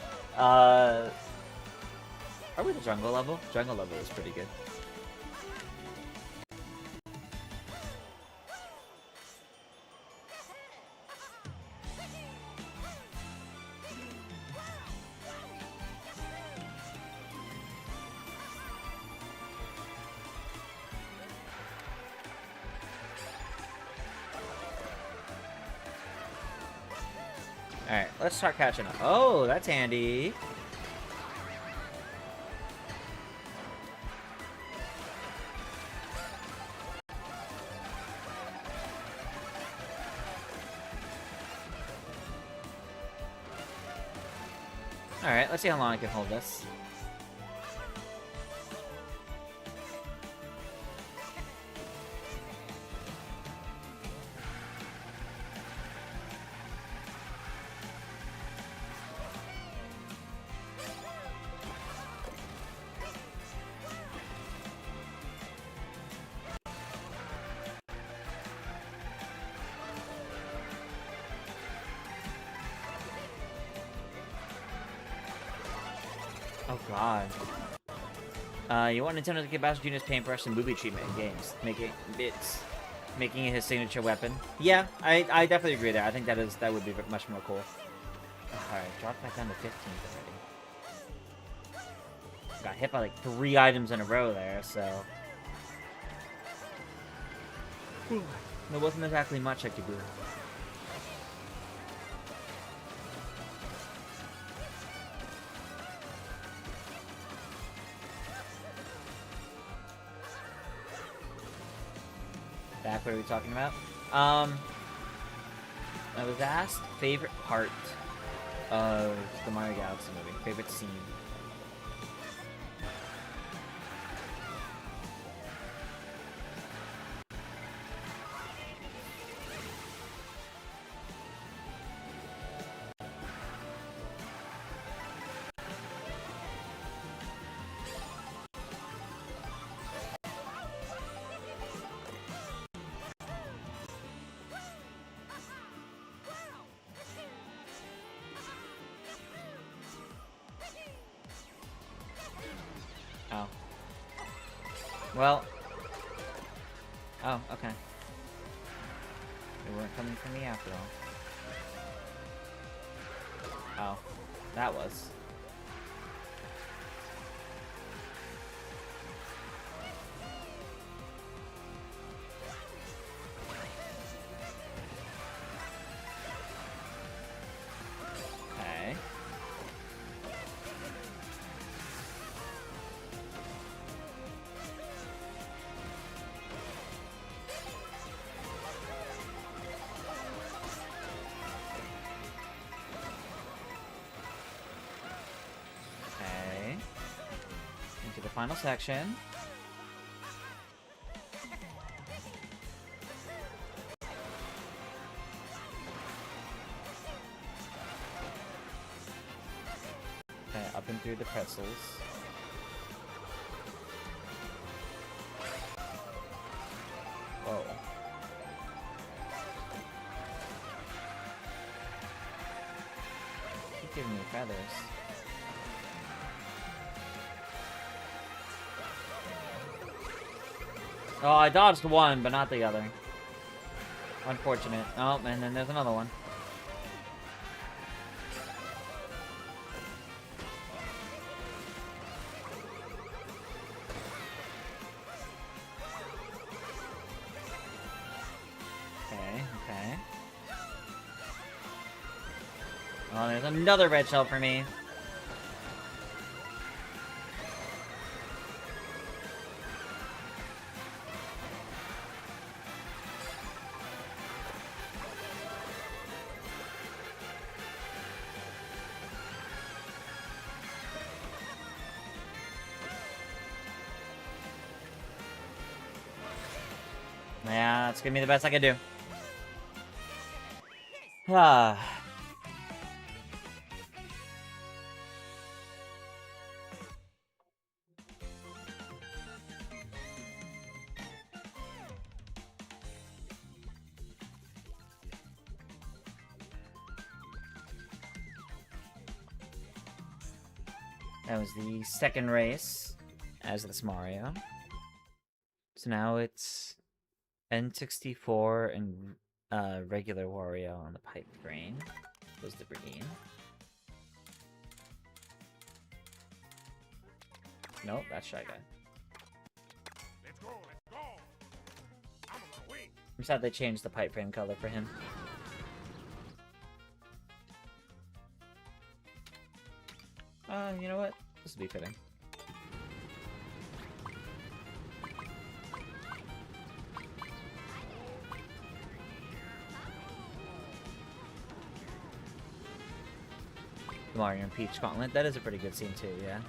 Probably the jungle level. Jungle level is pretty good. Alright, let's start catching up. Oh, that's handy. Alright, let's see how long I can hold this. Oh god. You want Nintendo to give Bowser Jr.'s paintbrush and movie treatment in games, making it his signature weapon. Yeah, I definitely agree there. I think that would be much more cool. Alright, drop back down to 15th already. Got hit by like 3 items in a row there, so there wasn't exactly much I could do. Back, what are we talking about? I was asked favorite part of the Mario Galaxy movie. Favorite scene. Well. Oh, okay. They weren't coming for me after all. Oh. That was. Okay. Okay. Into the final section. Okay, up and through the pretzels. Whoa. Keep giving me feathers. Oh, I dodged one, but not the other. Unfortunate. Oh, and then there's another one. Okay. Oh, there's another red shell for me. Yeah, it's gonna be the best I can do. Ah. That was the second race as this Mario. So now it's N64 and regular Wario on the pipe train. Was the green. Nope, that's Shy Guy. Let's go, let's go. I'm on my way. I'm sad they changed the pipe frame color for him. You know what? This would be fitting. The Mario and Peach Gauntlet. That is a pretty good scene too, yeah.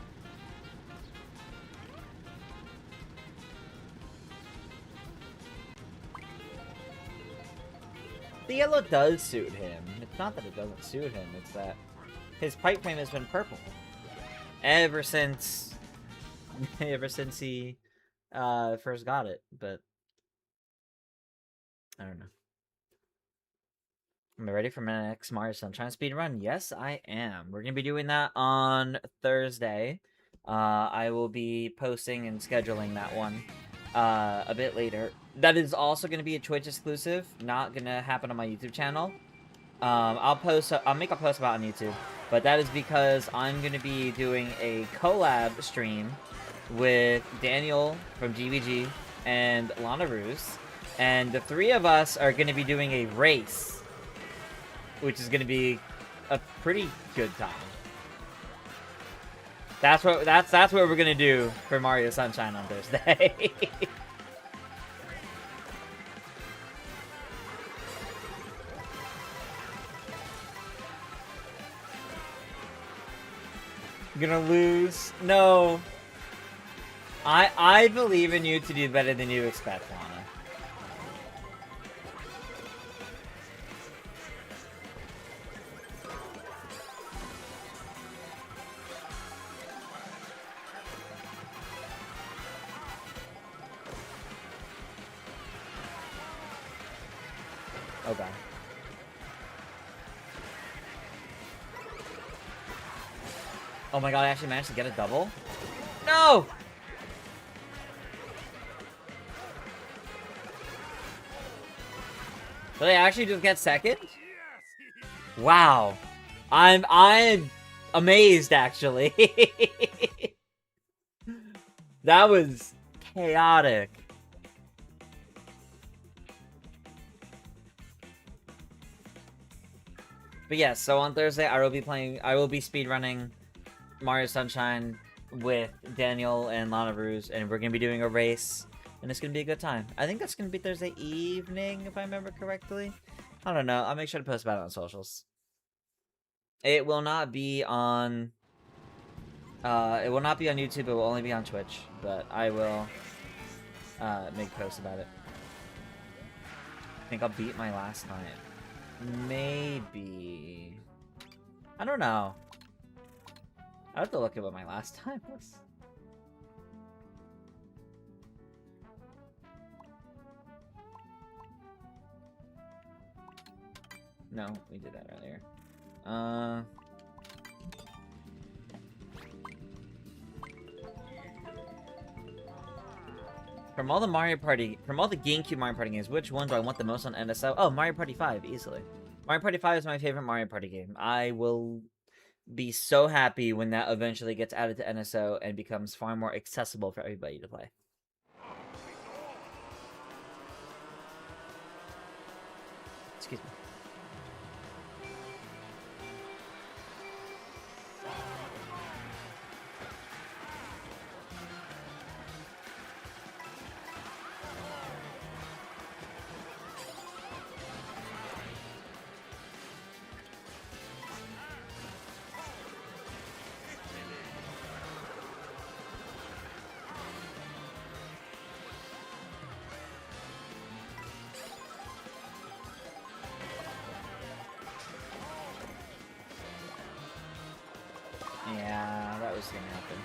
The yellow does suit him. It's not that it doesn't suit him, it's that his pipe frame has been purple. Ever since he first got it, but I don't know. Am I ready for my next Mario Sunshine speedrun? Yes, I am. We're gonna be doing that on Thursday. I will be posting and scheduling that one a bit later. That is also gonna be a Twitch exclusive, not gonna happen on my YouTube channel. I'll make a post about it on YouTube, but that is because I'm gonna be doing a collab stream with Daniel from GVG and Lana Ruse, and the three of us are gonna be doing a race, which is gonna be a pretty good time. That's what we're gonna do for Mario Sunshine on Thursday. Gonna lose? No. I believe in you to do better than you expect, Lana. Oh god. Oh my god, I actually managed to get a double? No! Did I actually just get second? Yes. Wow. I'm amazed, actually. That was chaotic. But yes, so on Thursday I will be speedrunning Mario Sunshine with Daniel and Lana Ruse, and we're gonna be doing a race, and it's gonna be a good time. I think that's gonna be Thursday evening, if I remember correctly. I don't know. I'll make sure to post about it on socials. It will not be on. It will not be on YouTube. It will only be on Twitch, but I will make posts about it. I think I'll beat my last time. Maybe. I don't know. I have to look at what my last time was. No, we did that earlier. From all the GameCube Mario Party games, which one do I want the most on NSO? Oh, Mario Party 5, easily. Mario Party 5 is my favorite Mario Party game. I will be so happy when that eventually gets added to NSO and becomes far more accessible for everybody to play. Excuse me. Yeah, that was gonna happen.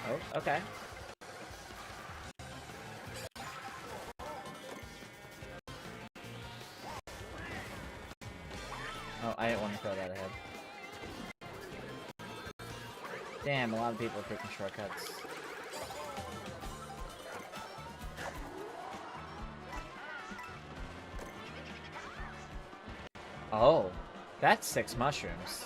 Oh, okay. Oh, I didn't want to throw that ahead. Damn, a lot of people are taking shortcuts. Oh, that's 6 mushrooms.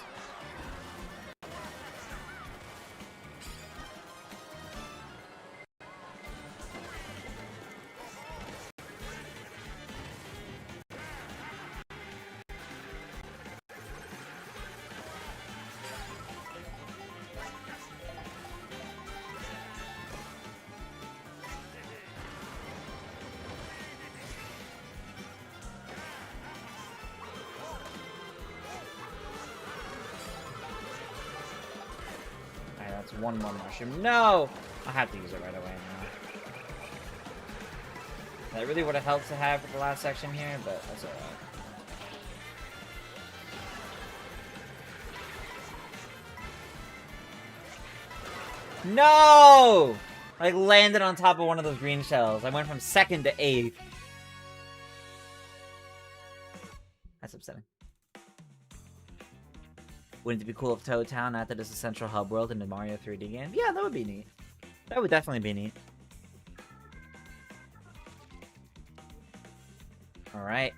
That's one more mushroom. No! I have to use it right away now. That really would have helped to have for the last section here, but that's alright. No! I landed on top of one of those green shells. I went from 2nd to 8th. That's upsetting. Wouldn't it be cool if Toad Town acted as a central hub world in the Mario 3D game? Yeah, that would be neat. That would definitely be neat. Alright.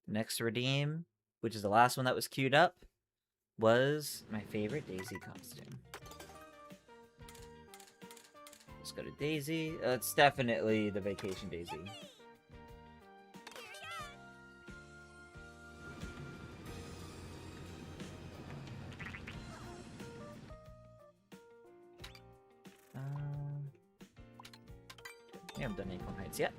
Next redeem, which is the last one that was queued up, was my favorite Daisy costume. Let's go to Daisy. It's definitely the Vacation Daisy. We haven't done Acorn Heights yet.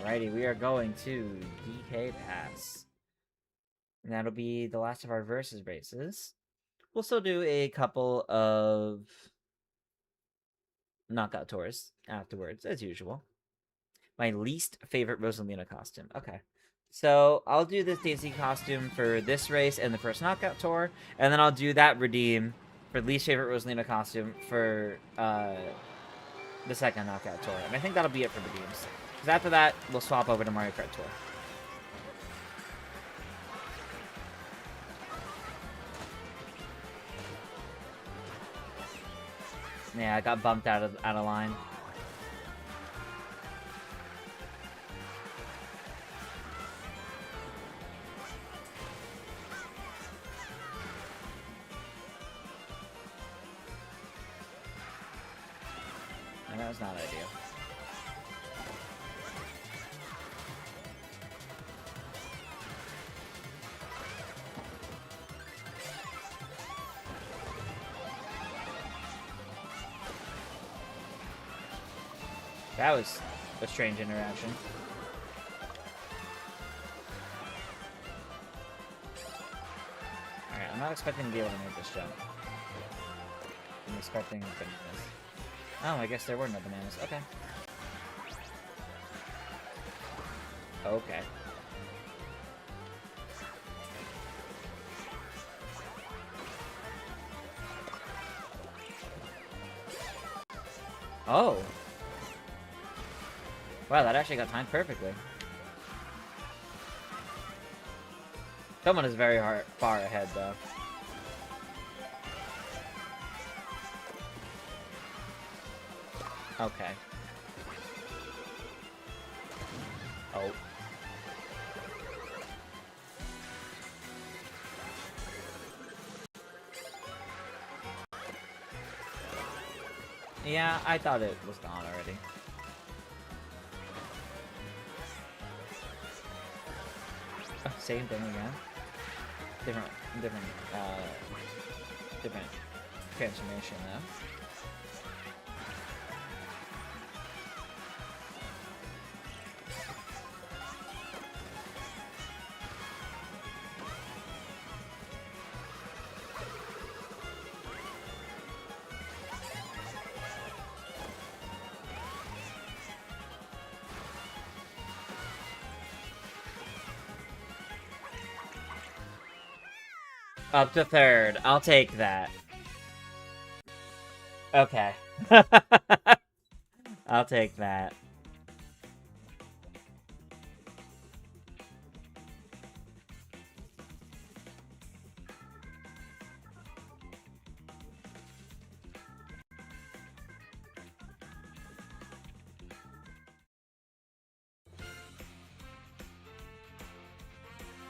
Alrighty, we are going to DK Pass. And that'll be the last of our versus races. we'll still do a couple of knockout tours afterwards, as usual. My least favorite Rosalina costume. Okay. So I'll do this Daisy costume for this race and the first knockout tour, and then I'll do that redeem for least favorite Rosalina costume for the second knockout tour. And I think that'll be it for redeems. Because after that, we'll swap over to Mario Kart Tour. Yeah, I got bumped out of line. And that was not ideal. That was a strange interaction. Alright, I'm not expecting to be able to make this jump. I'm expecting bananas. Oh, I guess there were no bananas. Okay. Okay. Oh! Wow, that actually got timed perfectly. Someone is very far ahead, though. Okay. Oh. Yeah, I thought it was gone already. Same thing again. Different transformation though. Up to third. I'll take that. Okay. I'll take that.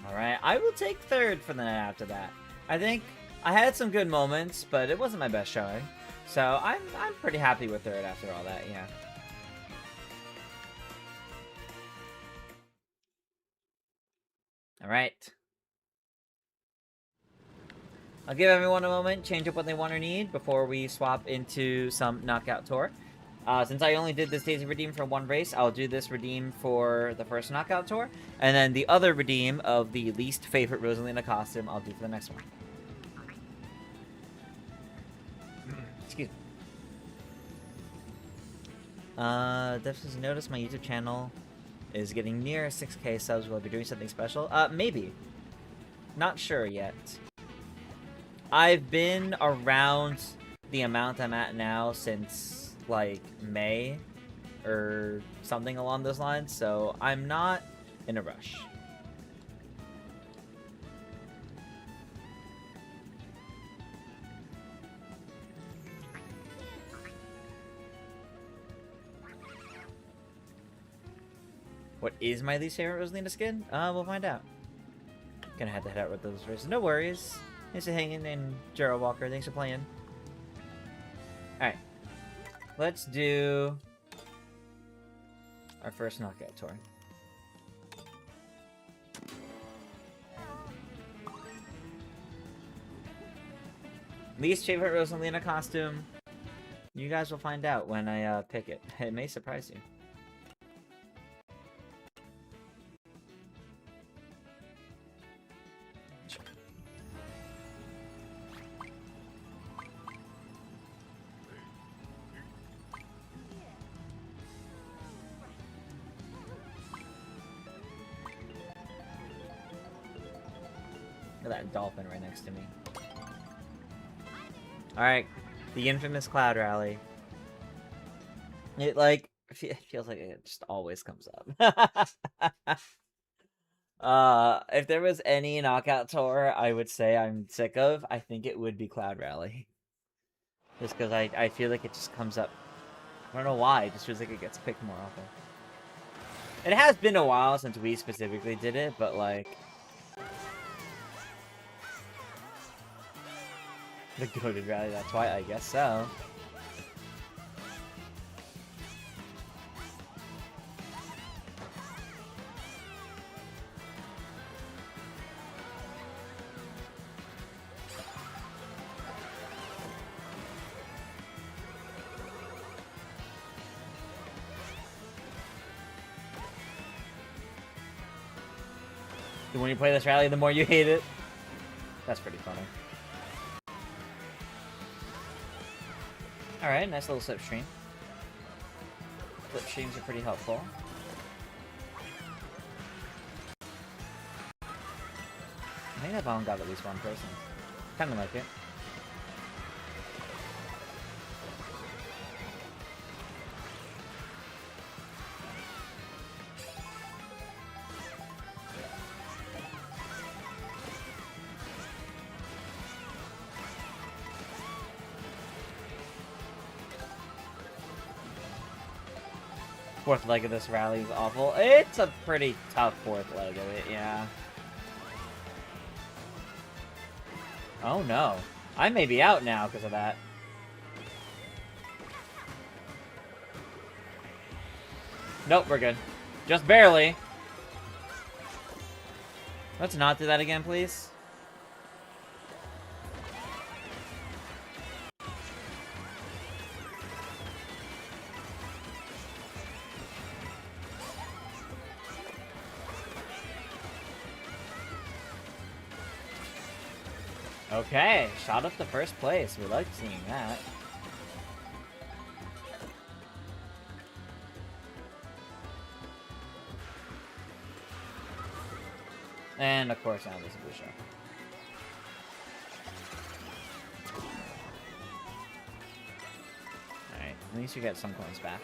Alright, I will take third for the night after that. I think I had some good moments, but it wasn't my best showing. So I'm pretty happy with third after all that, yeah. Alright. I'll give everyone a moment, change up what they want or need before we swap into some Knockout Tour. Since I only did this Daisy redeem for one race, I'll do this redeem for the first Knockout Tour. And then the other redeem of the least favorite Rosalina costume, I'll do for the next one. Excuse me. Definitely notice my YouTube channel is getting near 6K subs. Will I be doing something special? Maybe. Not sure yet. I've been around the amount I'm at now since, like, May or something along those lines, so I'm not in a rush. What is my least favorite Rosalina skin? We'll find out. Gonna have to head out with those races. No worries. Thanks for hanging in, Gerald Walker. Thanks for playing. Alright. Let's do our first Knockout Tour. Least favorite Rosalina costume? You guys will find out when I pick it. It may surprise you. that dolphin right next to me. Alright, the infamous Cloud Rally. It, like, feels like it just always comes up. If there was any knockout tour I would say I'm sick of, I think it would be Cloud Rally. Just because I feel like it just comes up. I don't know why, it just feels like it gets picked more often. It has been a while since we specifically did it, but like... The goated rally, that's why, I guess so. The more you play this rally, the more you hate it. That's pretty funny. Alright, nice little slipstream. Slipstreams are pretty helpful. I think that bomb got at least one person. Kinda like it. Fourth leg of this rally is awful. It's a pretty tough fourth leg of it, yeah. Oh no. I may be out now because of that. Nope, we're good. Just barely. Let's not do that again, please. Okay, shot up to first place. We like seeing that. And of course, now there's a blue shell. Alright, at least you get some coins back.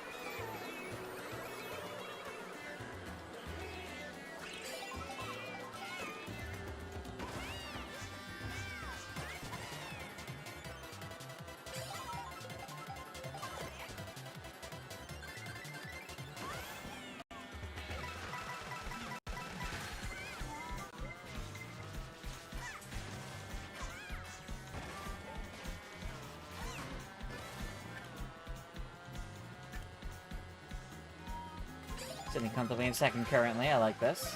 Sitting comfortably in second currently. I like this.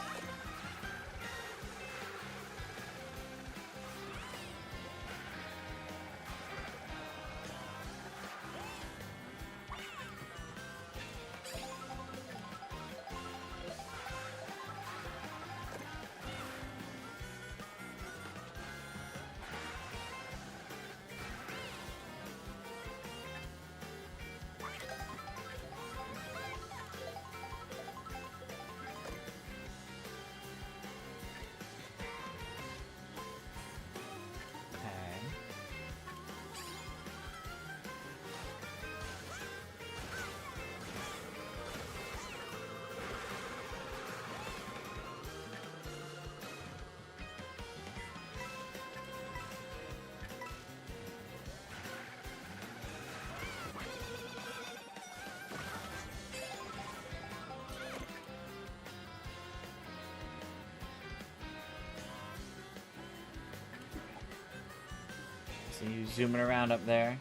See you zooming around up there.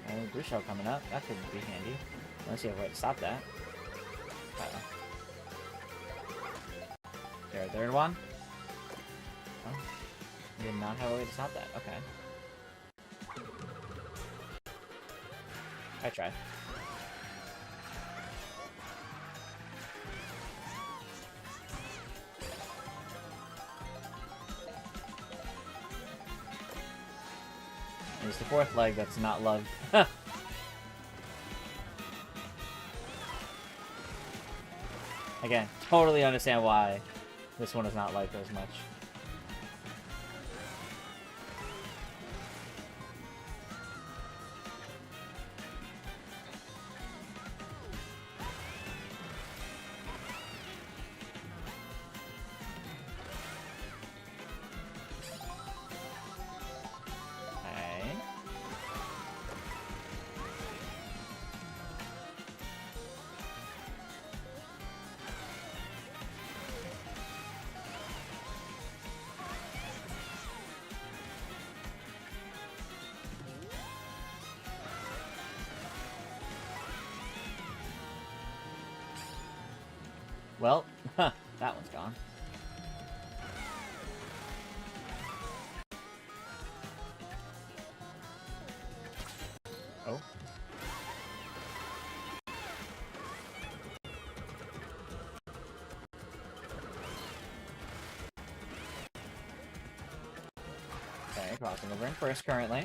Oh, blue shell coming up. That could be handy. Unless you have a way to stop that. Uh-oh. There, third one. Oh, you did not have a way to stop that. Okay. I tried. It's the fourth leg that's not loved. Again, totally understand why this one is not liked as much. Okay. Well, that one's gone. Oh. Okay, crossing over in first currently.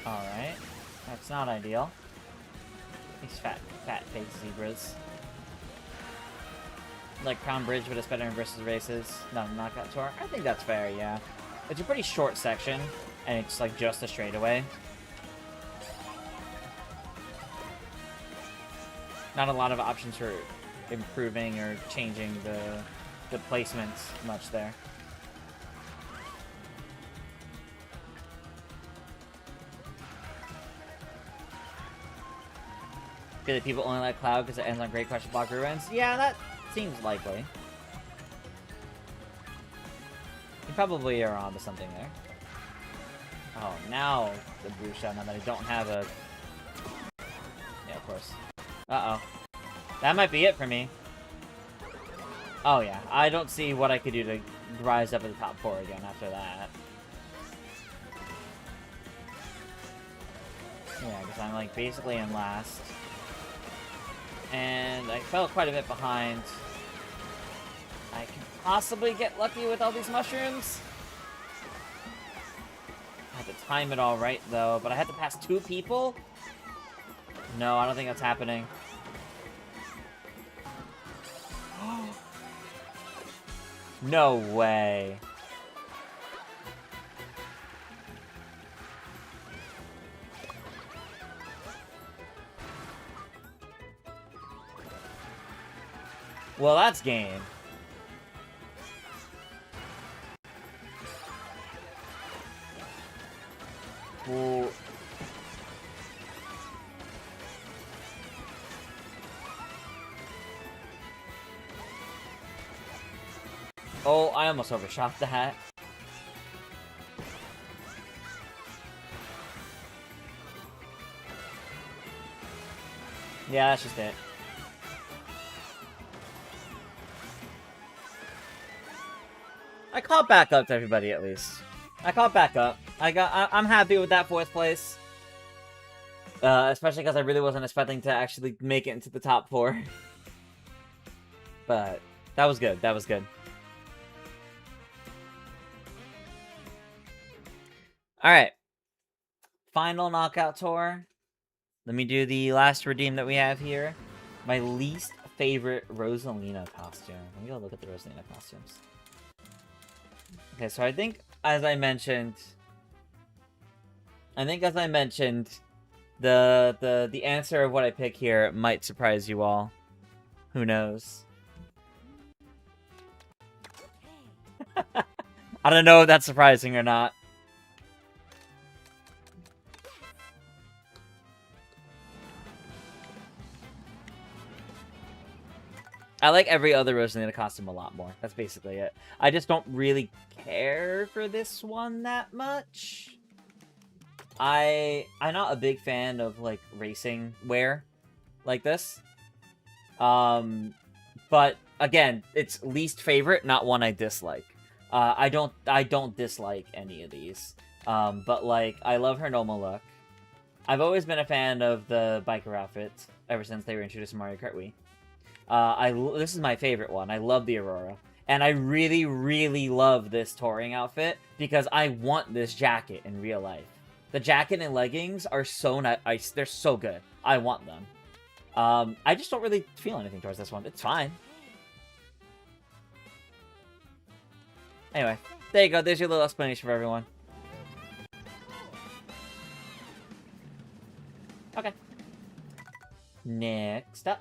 Alright. That's not ideal. These fat fake zebras. Like Crown Bridge, but it's better in versus races. No, Knockout Tour. I think that's fair, yeah. It's a pretty short section, and it's like just a straightaway. Not a lot of options for improving or changing the placements much there. I feel like people only like Cloud because it ends on Great Question Block Ruins. Yeah, that seems likely. You probably are onto something there. Oh, now the blue shot, now that I don't have a... Yeah, of course. Uh-oh. That might be it for me. Oh, yeah. I don't see what I could do to rise up at the top 4 again after that. Yeah, because I'm, like, basically in last. And I fell quite a bit behind. I can possibly get lucky with all these mushrooms. I had to time it all right, though. But I had to pass 2 people? No, I don't think that's happening. No way. Well, that's game. Ooh. Oh, I almost overshot that. Yeah, that's just it. I caught back up to everybody at least. I caught back up. I'm happy with that 4th place. Especially because I really wasn't expecting to actually make it into the top 4. But that was good. That was good. Alright. Final knockout tour. Let me do the last redeem that we have here. My least favorite Rosalina costume. Let me go look at the Rosalina costumes. Okay, so I think, as I mentioned... the answer of what I pick here might surprise you all. Who knows? I don't know if that's surprising or not. I like every other Rosalina costume a lot more. That's basically it. I just don't really care for this one that much. I'm not a big fan of like racing wear like this. But again, it's least favorite, not one I dislike. I don't dislike any of these. But like I love her normal look. I've always been a fan of the biker outfits ever since they were introduced in Mario Kart Wii. This is my favorite one. I love the Aurora. And I really, really love this touring outfit because I want this jacket in real life. The jacket and leggings are so nice. They're so good. I want them. I just don't really feel anything towards this one. It's fine. Anyway, there you go. There's your little explanation for everyone. Okay. Next up.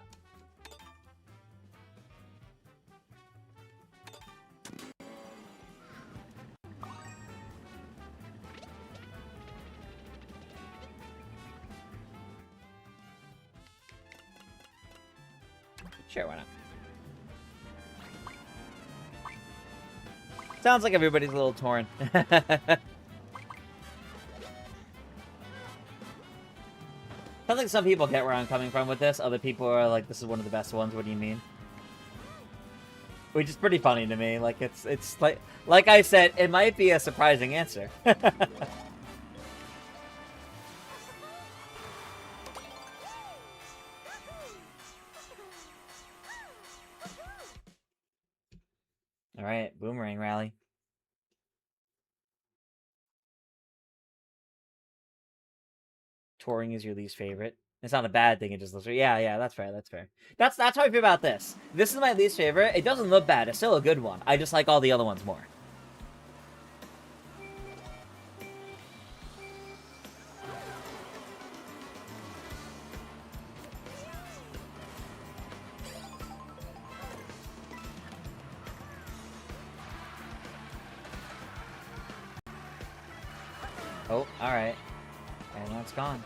Sure, why not? Sounds like everybody's a little torn. Sounds like some people get where I'm coming from with this. Other people are like, this is one of the best ones. What do you mean? Which is pretty funny to me. Like, it's like I said, it might be a surprising answer. Alright, Boomerang Rally. Touring is your least favorite. It's not a bad thing, it just looks... Yeah, that's fair, that's fair. That's how I feel about this. This is my least favorite. It doesn't look bad. It's still a good one. I just like all the other ones more. Oh, alright. And now it's gone.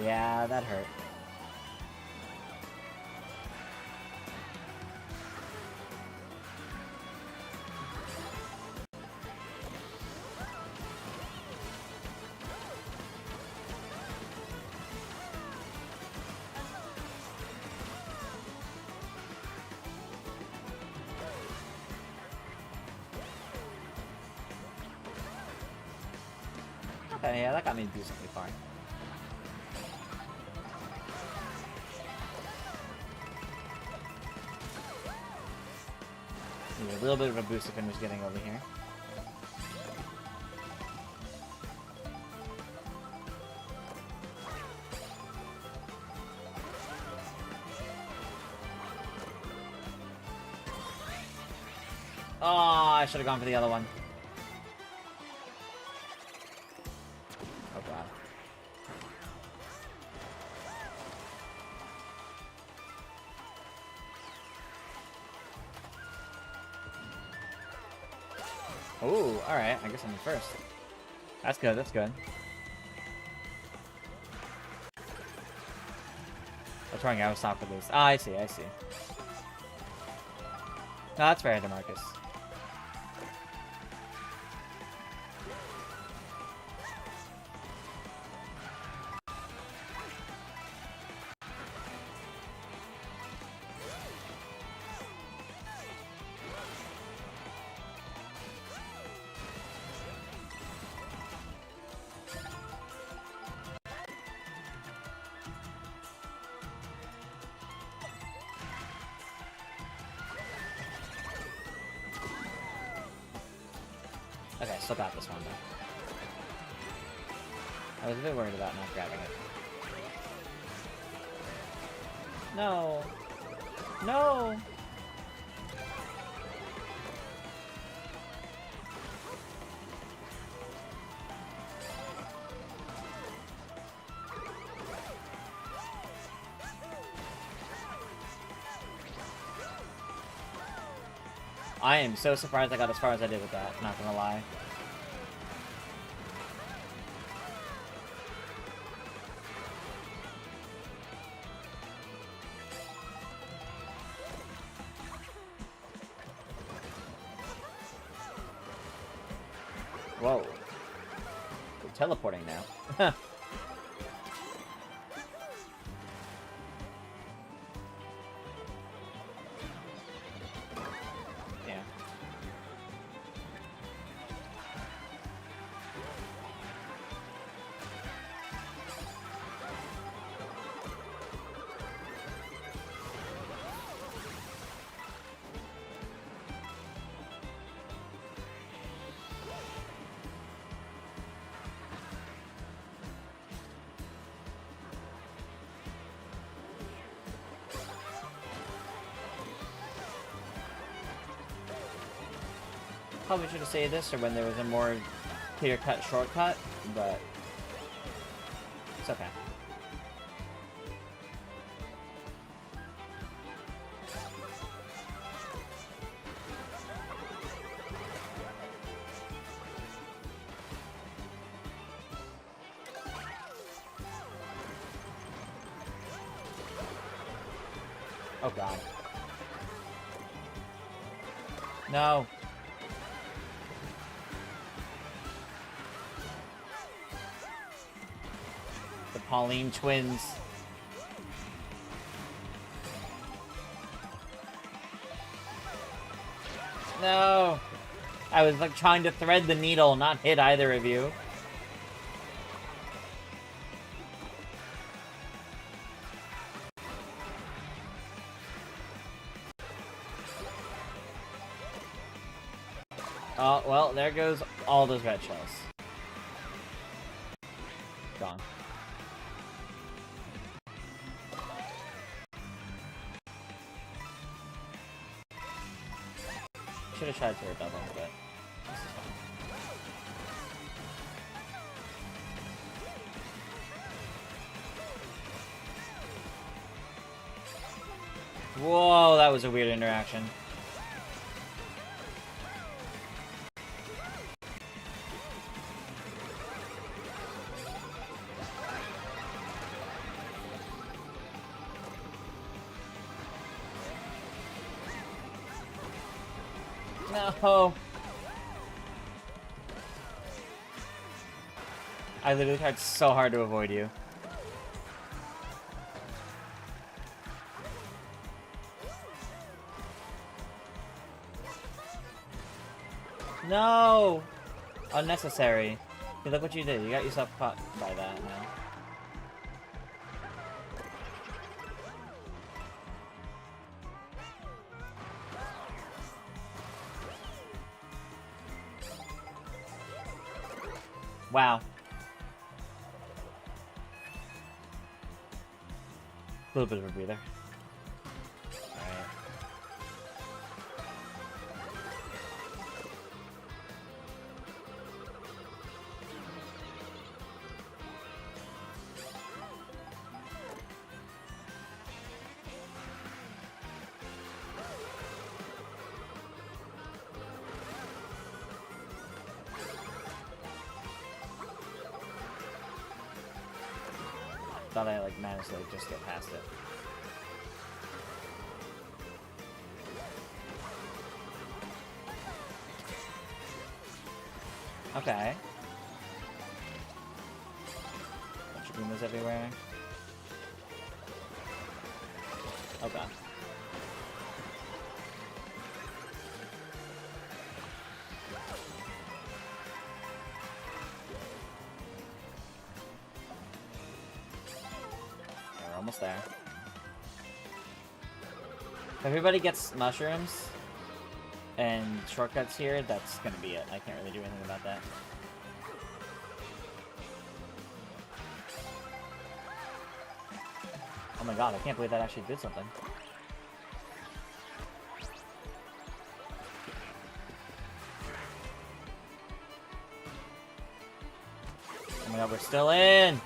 Yeah, that hurt. Okay, yeah, that got me decently far. A little bit of a boost if I'm just getting over here. Oh, I should have gone for the other one. Oh god. Ooh, alright. I guess I'm in first. That's good, that's good. I'm trying out of stop for this. Ah, I see, I see. No, that's fair, DeMarcus. Okay, still got this one, though. I was a bit worried about not grabbing it. No! No! I am so surprised I got as far as I did with that, not gonna lie. Whoa. We're teleporting now. Yeah. Probably should have saved this or when there was a more clear-cut shortcut, but it's okay. Oh god. No. The Pauline twins. No. I was like trying to thread the needle, not hit either of you. Oh, well, there goes all those red shells. Gone. Should have tried for a double, but this is fine. Whoa, that was a weird interaction. No. I literally tried so hard to avoid you. No! Unnecessary. Hey, look what you did. You got yourself caught by that now. Wow. A little bit of a breather. Alright. Thought I like managed to like, just get past it. Okay. Bunch of Goombas everywhere. Oh god. We're almost there. If everybody gets mushrooms and shortcuts here, that's gonna be it. I can't really do anything about that. Oh my god, I can't believe that actually did something. Oh my god, we're still in!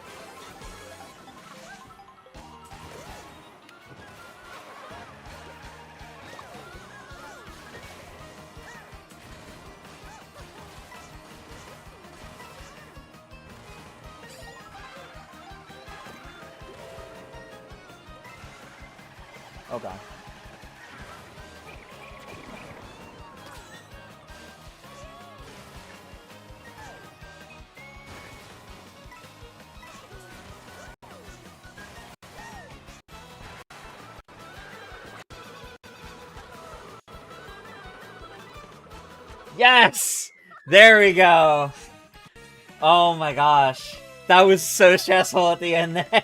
Oh god. Yes! There we go. Oh my gosh. That was so stressful at the end there.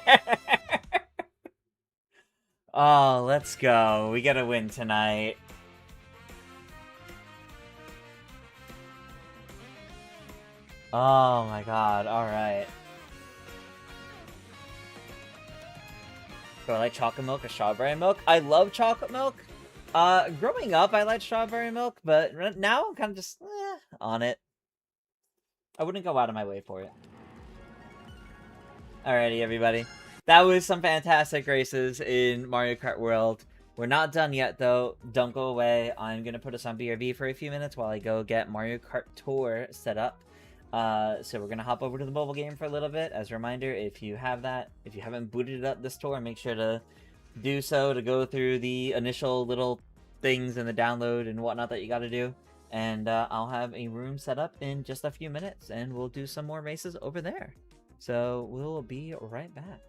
Oh, let's go. We gotta win tonight. Oh my god, alright. Do I like chocolate milk or strawberry milk? I love chocolate milk. Growing up, I liked strawberry milk, but now I'm kind of just on it. I wouldn't go out of my way for it. Alrighty, everybody. That was some fantastic races in Mario Kart World. We're not done yet, though. Don't go away. I'm going to put us on BRB for a few minutes while I go get Mario Kart Tour set up. So we're going to hop over to the mobile game for a little bit. As a reminder, if you have that, if you haven't booted up this tour, make sure to do so to go through the initial little things in the download and whatnot that you got to do. And I'll have a room set up in just a few minutes, and we'll do some more races over there. So we'll be right back.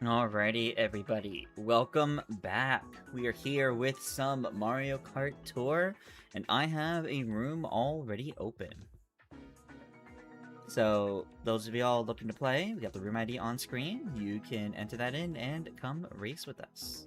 Alrighty, everybody, welcome back. We are here with some Mario Kart Tour, and I have a room already open. So, those of y'all looking to play, we got the room ID on screen. You can enter that in and come race with us.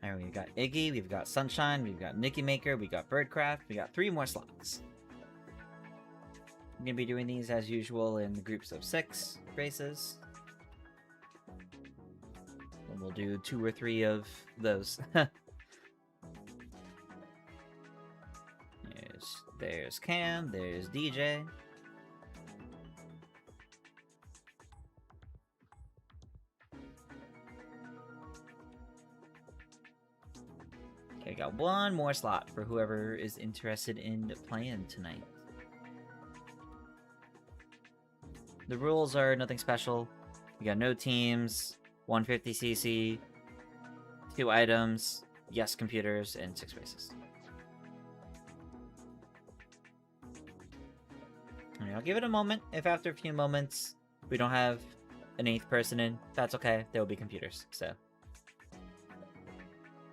Alright, we've got Iggy, we've got Sunshine, we've got Nikki Maker, we got Birdcraft, we got 3 more slots. I'm gonna be doing these as usual in groups of 6 races. And we'll do 2 or 3 of those. There's Cam, there's DJ. Okay, got 1 more slot for whoever is interested in playing tonight. The rules are nothing special. We got no teams, 150cc, 2 items, yes computers, and 6 races. Alright, I'll give it a moment. If after a few moments we don't have an 8th person in, that's okay. There will be computers, so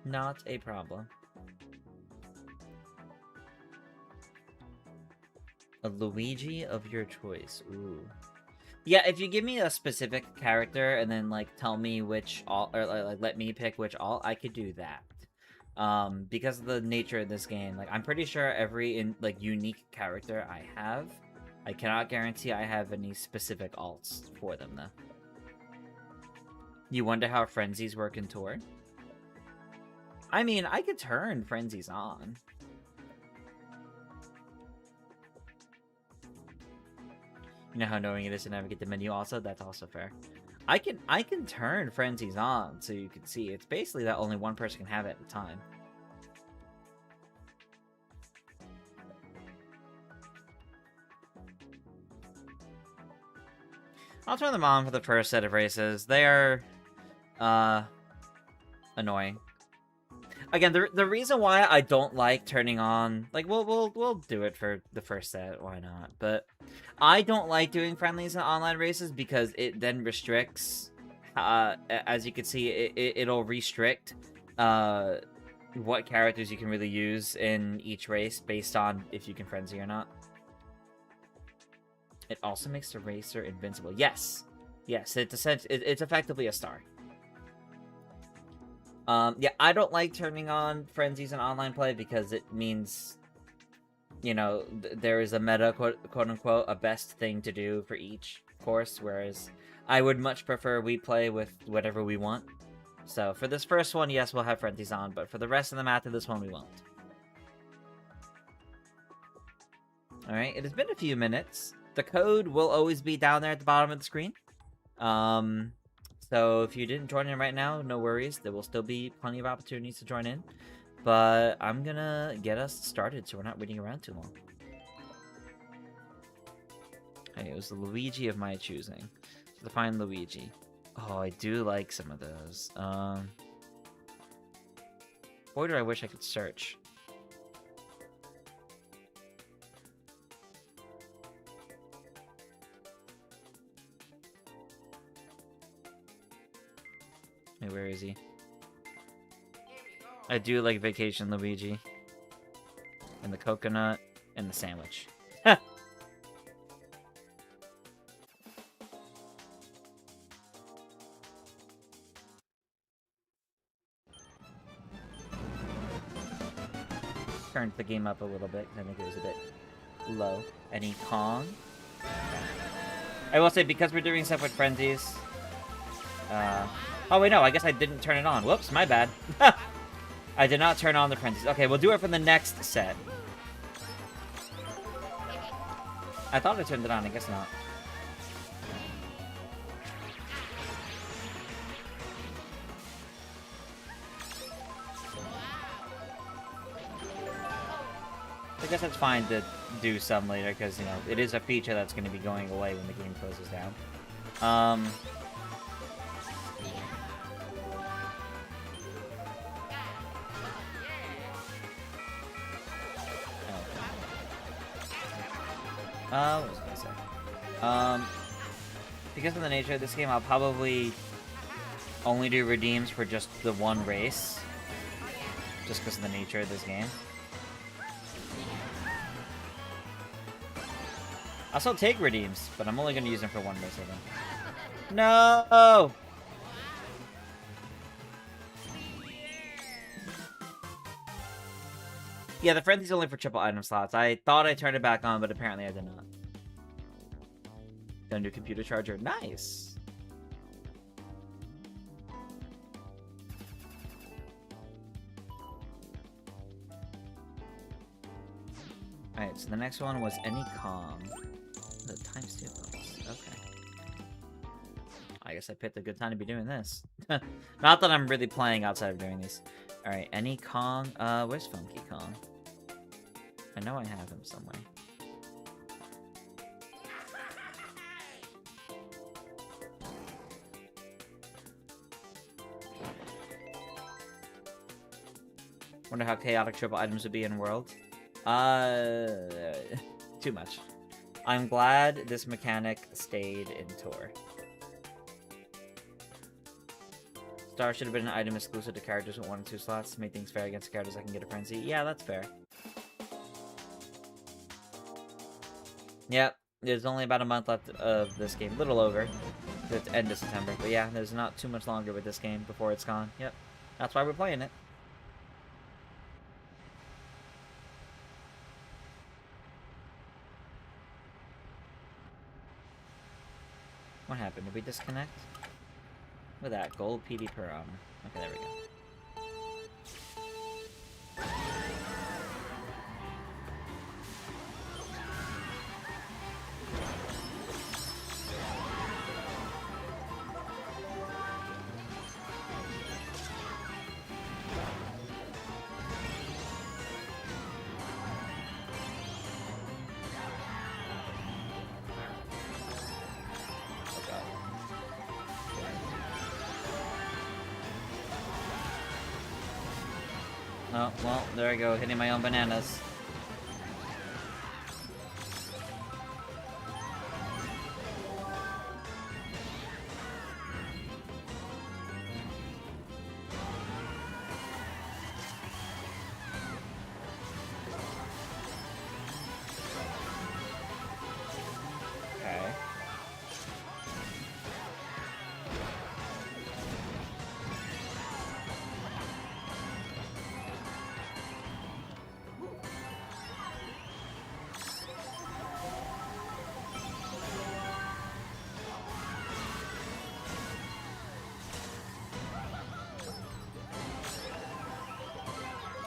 not a problem. A Luigi of your choice. Ooh. Yeah, if you give me a specific character and then, like, tell me which alt, or, like, let me pick which alt, I could do that. Because of the nature of this game, like, I'm pretty sure every, unique character I have, I cannot guarantee I have any specific alts for them, though. You wonder how frenzies work in Tour? I mean, I could turn frenzies on. You know how annoying it is to navigate the menu also? That's also fair. I can turn frenzies on so you can see. It's basically that only one person can have it at a time. I'll turn them on for the first set of races. They are annoying. Again, the reason why I don't like turning on, like, we'll do it for the first set, why not? But I don't like doing friendlies in online races because it then restricts, as you can see, it'll restrict what characters you can really use in each race based on if you can frenzy or not. It also makes the racer invincible. Yes, it's effectively a star. Yeah, I don't like turning on frenzies in online play because it means, you know, there is a meta, quote-unquote, a best thing to do for each course, whereas I would much prefer we play with whatever we want. So, for this first one, yes, we'll have frenzies on, but for the rest of them after this one, we won't. Alright, it has been a few minutes. The code will always be down there at the bottom of the screen. So if you didn't join in right now, no worries. There will still be plenty of opportunities to join in. But I'm gonna get us started so we're not waiting around too long. Hey, it was the Luigi of my choosing. So to find Luigi. Oh, I do like some of those. Boy, do I wish I could search. Hey, where is he? I do like Vacation Luigi. And the coconut and the sandwich. Turned the game up a little bit, because I think it was a bit low. Any Kong? I will say, because we're doing stuff with frenzies... oh wait, no, I guess I didn't turn it on. Whoops, my bad. I did not turn on the frenzies. Okay, we'll do it for the next set. I thought I turned it on, I guess not. I guess that's fine to do some later, because, you know, it is a feature that's going to be going away when the game closes down. What was I gonna say? Because of the nature of this game, I'll probably only do redeems for just the one race. Just because of the nature of this game. I'll still take redeems, but I'm only going to use them for one race, I think. No! Yeah, the frenzy's only for triple item slots. I thought I turned it back on, but apparently I did not. Got a new computer charger. Nice! Alright, so the next one was any calm. The times 2 bonus. Okay. I guess I picked a good time to be doing this. Not that I'm really playing outside of doing these. Alright, any Kong? Where's Funky Kong? I know I have him somewhere. Wonder how chaotic triple items would be in World. Too much. I'm glad this mechanic stayed in Tour. Star should have been an item exclusive to characters with 1 and 2 slots. Make things fair against characters that can get a frenzy. Yeah, that's fair. Yep, there's only about a month left of this game. A little over. The end of September. But yeah, there's not too much longer with this game before it's gone. Yep. That's why we're playing it. What happened? Did we disconnect? Look at that. Gold PD per armor. Okay, there we go. Oh, well, there I go, hitting my own bananas. Okay.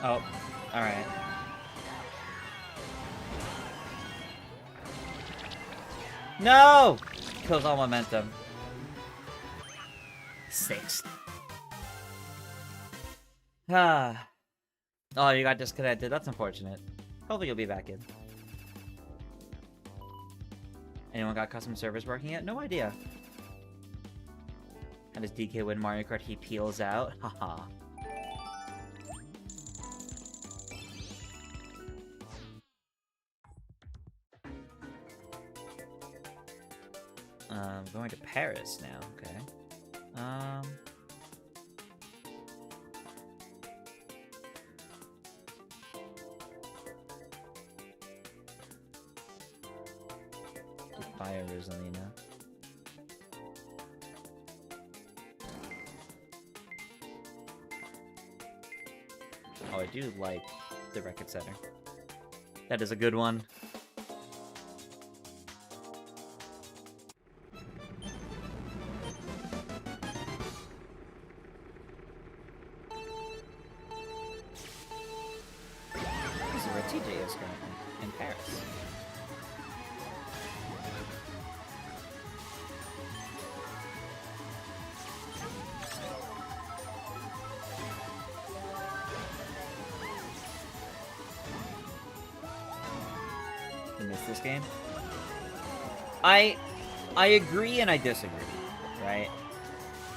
Oh, alright. No! Kills all momentum. 6th. Ah. Oh, you got disconnected. That's unfortunate. Hopefully you'll be back in. Anyone got custom servers working yet? No idea. How does DK win Mario Kart? He peels out. Haha. Going to Paris now, okay. Fire Rosalina. Oh, I do like the record setter. That is a good one. In Paris. You missed this game? I agree and I disagree, right?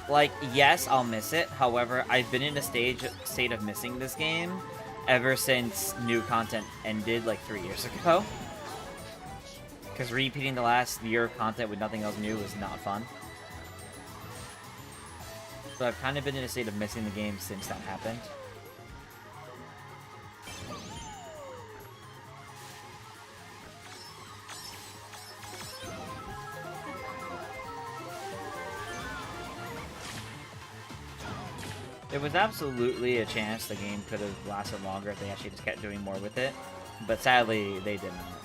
Like, yes, I'll miss it. However, I've been in a state of missing this game ever since new content ended like 3 years ago. Because repeating the last year of content with nothing else new was not fun. So I've kind of been in a state of missing the game since that happened. There was absolutely a chance the game could have lasted longer if they actually just kept doing more with it. But sadly, they did not.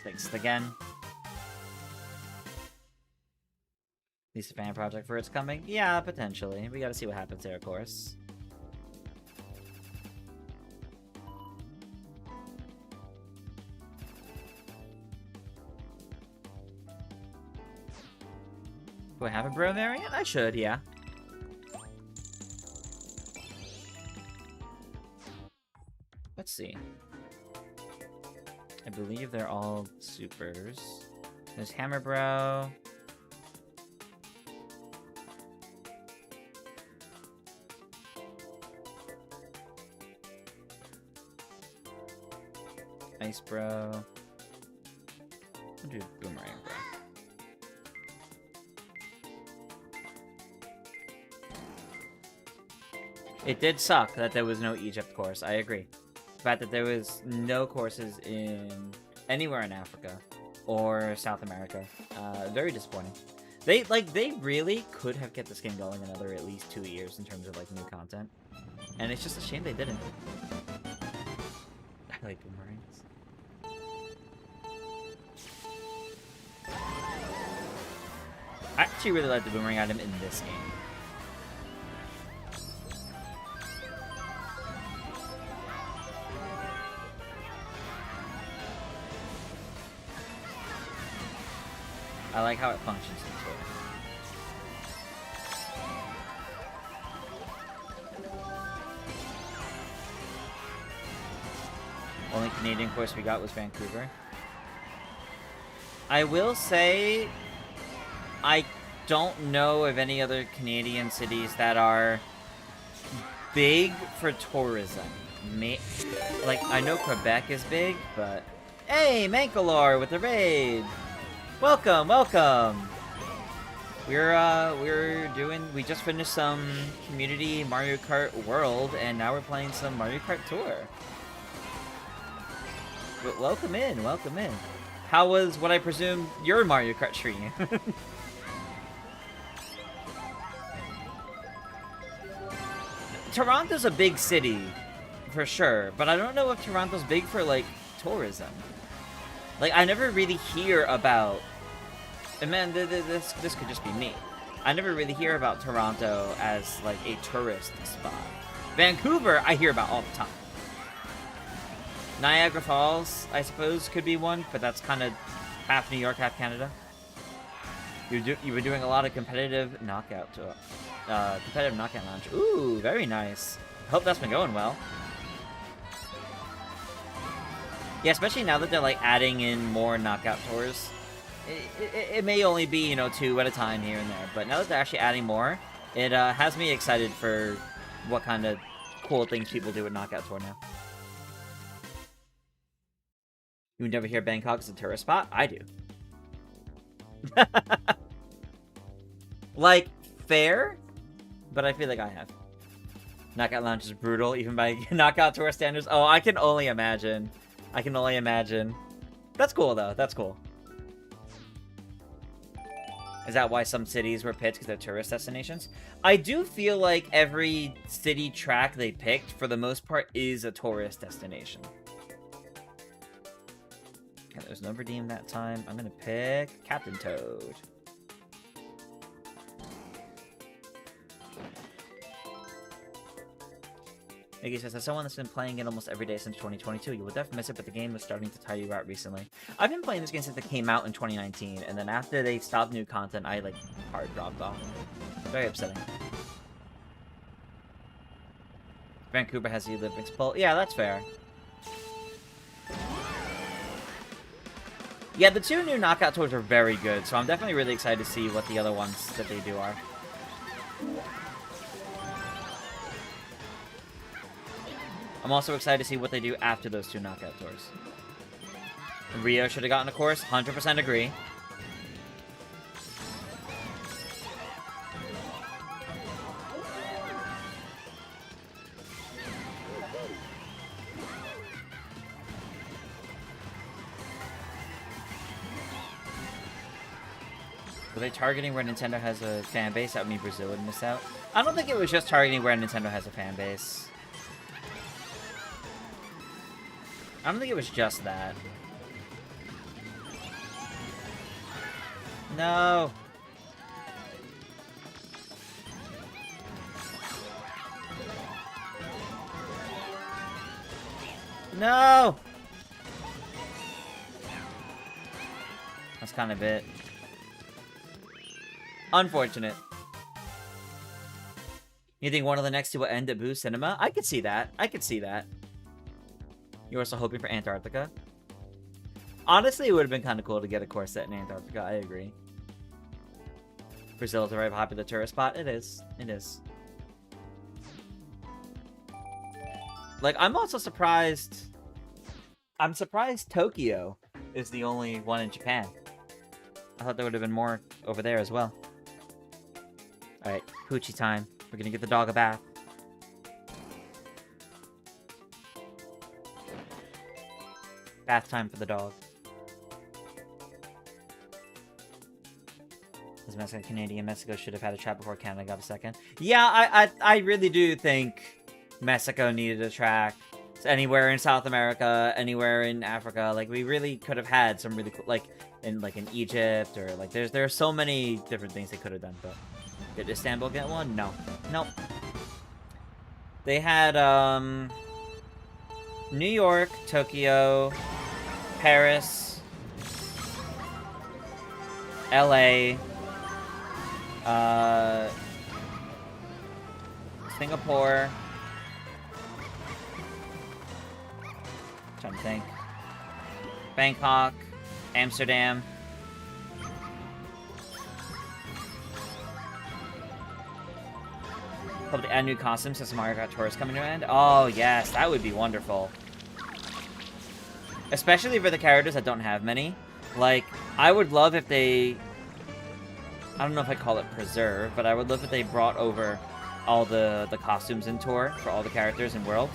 Sixth again. At least a fan project for it's coming? Yeah, potentially. We gotta see what happens there, of course. Do I have a bro variant? I should, yeah. Let's see. I believe they're all supers. There's Hammer Bro. Ice Bro. I'll do Boomerang Bro. It did suck that there was no Egypt course, I agree. The fact that there was no courses in anywhere in Africa or South America. Very disappointing. They really could have kept this game going another at least 2 years in terms of like new content. And it's just a shame they didn't. I like boomerangs. I actually really like the boomerang item in this game. I like how it functions in Tour. Only Canadian course we got was Vancouver. I will say, I don't know of any other Canadian cities that are big for tourism. Like, I know Quebec is big, but... Hey, Mankalore with the raid! Welcome, welcome! We just finished some community Mario Kart World, and now we're playing some Mario Kart Tour. But welcome in, welcome in. How was what I presume your Mario Kart stream? Toronto's a big city, for sure, but I don't know if Toronto's big for, like, tourism. Like, I never really hear about... And man, this could just be me. I never really hear about Toronto as, like, a tourist spot. Vancouver, I hear about all the time. Niagara Falls, I suppose, could be one, but that's kind of half New York, half Canada. You were doing a lot of competitive knockout lounge. Ooh, very nice. Hope that's been going well. Yeah, especially now that they're, like, adding in more knockout tours. It may only be, you know, 2 at a time here and there, but now that they're actually adding more, it has me excited for what kind of cool things people do with Knockout Tour now. You would never hear Bangkok as a tourist spot? I do. Like, fair, but I feel like I have. Knockout Lounge is brutal, even by Knockout Tour standards. Oh, I can only imagine. I can only imagine. That's cool, though. That's cool. Is that why some cities were picked because they're tourist destinations? I do feel like every city track they picked, for the most part, is a tourist destination. Okay, there's no redeem that time. I'm gonna pick Captain Toad. Iggy says, as someone that's been playing it almost every day since 2022, you will definitely miss it, but the game was starting to tire you out recently. I've been playing this game since it came out in 2019, and then after they stopped new content, I, like, hard dropped off. Very upsetting. Vancouver has the Olympics pull. Yeah, that's fair. Yeah, the 2 new knockout tours are very good, so I'm definitely really excited to see what the other ones that they do are. I'm also excited to see what they do after those 2 knockout tours. Rio should have gotten a course, 100% agree. Were they targeting where Nintendo has a fan base? That would mean Brazil would miss out. I don't think it was just targeting where Nintendo has a fan base. I don't think it was just that. No. No. That's kind of it. Unfortunate. You think one of the next two will end at Boo Cinema? I could see that. I could see that. You're also hoping for Antarctica? Honestly, it would have been kind of cool to get a course set in Antarctica. I agree. Brazil is a very popular tourist spot. It is. It is. Like, I'm also surprised... I'm surprised Tokyo is the only one in Japan. I thought there would have been more over there as well. Alright, Poochie time. We're gonna give the dog a bath. Bath time for the dog. Is Mexico Canadian? Mexico should have had a track before Canada got a second. Yeah, I really do think Mexico needed a track. It's anywhere in South America, anywhere in Africa. Like, we really could have had some really cool, like in Egypt, or like there are so many different things they could have done. But did Istanbul get one? No, nope. They had New York, Tokyo, Paris, LA, Singapore. Trying to think. Bangkok, Amsterdam. Hope to add new costumes since Mario Kart Tour is coming to an end. Oh, yes, that would be wonderful. Especially for the characters that don't have many. Like, I would love if they... I don't know if I call it preserve, but I would love if they brought over all the costumes in Tour for all the characters in World.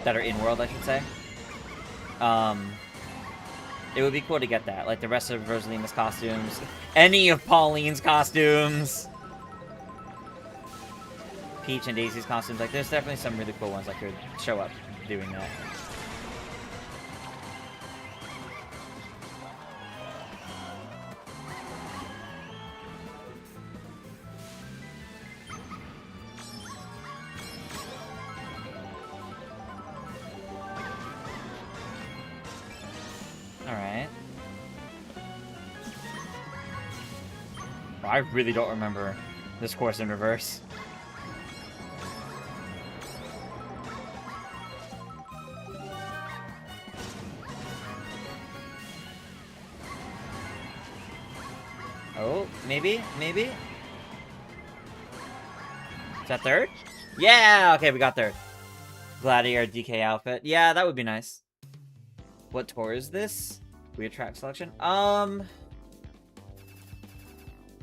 That are in World, I should say. It would be cool to get that. Like, the rest of Rosalina's costumes. Any of Pauline's costumes. Peach and Daisy's costumes. Like, there's definitely some really cool ones that could show up doing that. Alright. I really don't remember this course in reverse. Oh, maybe? Maybe? Is that third? Yeah! Okay, we got third. Gladiator DK outfit. Yeah, that would be nice. What tour is this? Weird track selection? I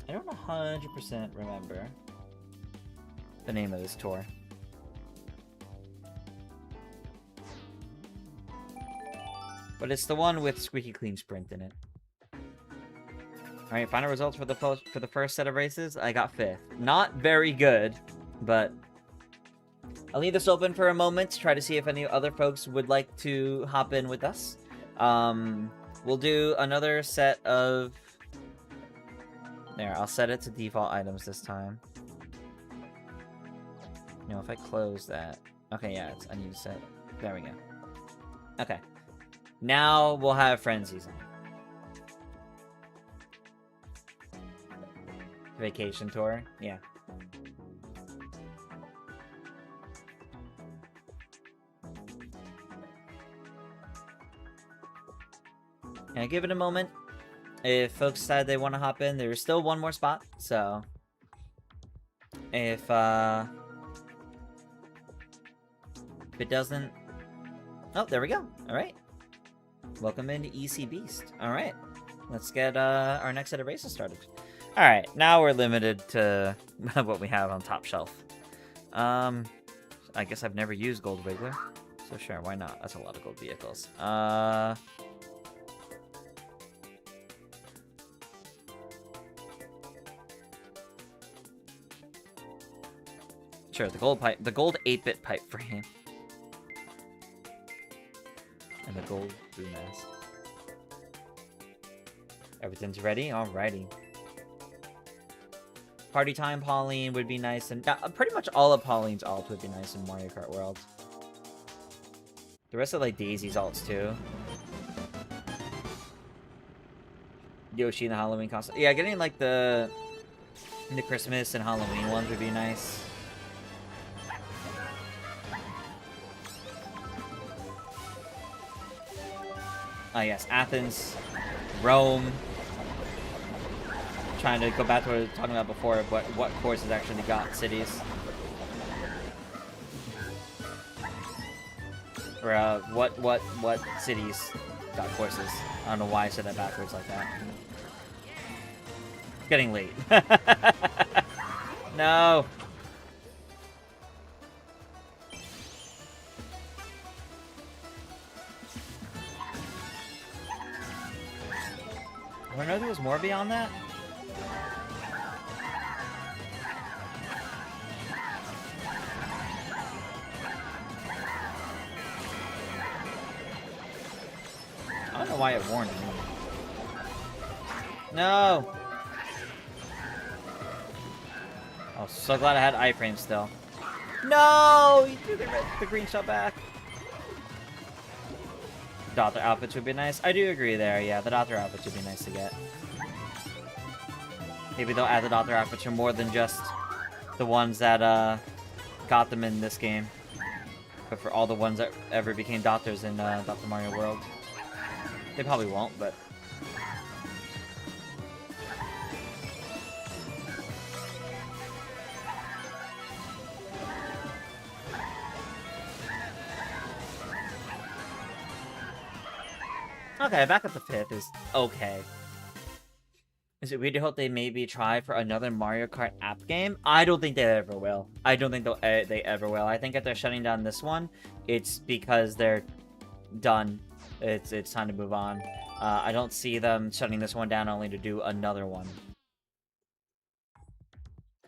don't 100% remember the name of this tour. But it's the one with Squeaky Clean Sprint in it. Alright, final results for the first set of races. I got 5th. Not very good, but I'll leave this open for a moment to try to see if any other folks would like to hop in with us. We'll do another set of... There, I'll set it to default items this time. You know, if I close that... Okay, yeah, I need to set... There we go. Okay. Now we'll have Frenzies on. Vacation tour? Yeah. Can I give it a moment? If folks decide they want to hop in, there's still one more spot, so... If it doesn't... Oh, there we go. Alright. Welcome into EC Beast. Alright. Let's get our next set of races started. Alright, now we're limited to what we have on top shelf. I guess I've never used Gold Wiggler. So sure, why not? That's a lot of gold vehicles. Sure, the gold pipe, the gold 8-bit pipe frame. And the gold blue mask. Everything's ready? Alrighty. Party time Pauline would be nice, and pretty much all of Pauline's alts would be nice in Mario Kart World. The rest of, like, Daisy's alts, too. Yoshi in the Halloween costume. Yeah, getting, like, the Christmas and Halloween ones would be nice. Oh, yes, Athens, Rome. Trying to go back to what we were talking about before, of what courses actually got cities. Or, what cities got courses. I don't know why I said that backwards like that. It's getting late. No! I don't know if there was more beyond that. I don't know why it warned me. No! Oh, so glad I had iframe still. No! You threw the green shot back. Daughter outfits would be nice. I do agree there, yeah. The daughter outfits would be nice to get. Maybe they'll add the daughter outfits for more than just the ones that got them in this game. But for all the ones that ever became doctors in Dr. Mario World. They probably won't, but... Okay, back up to 5th is okay. Is it weird to hope they maybe try for another Mario Kart app game? I don't think they ever will. I don't think they ever will. I think if they're shutting down this one, it's because they're done. It's time to move on. I don't see them shutting this one down only to do another one.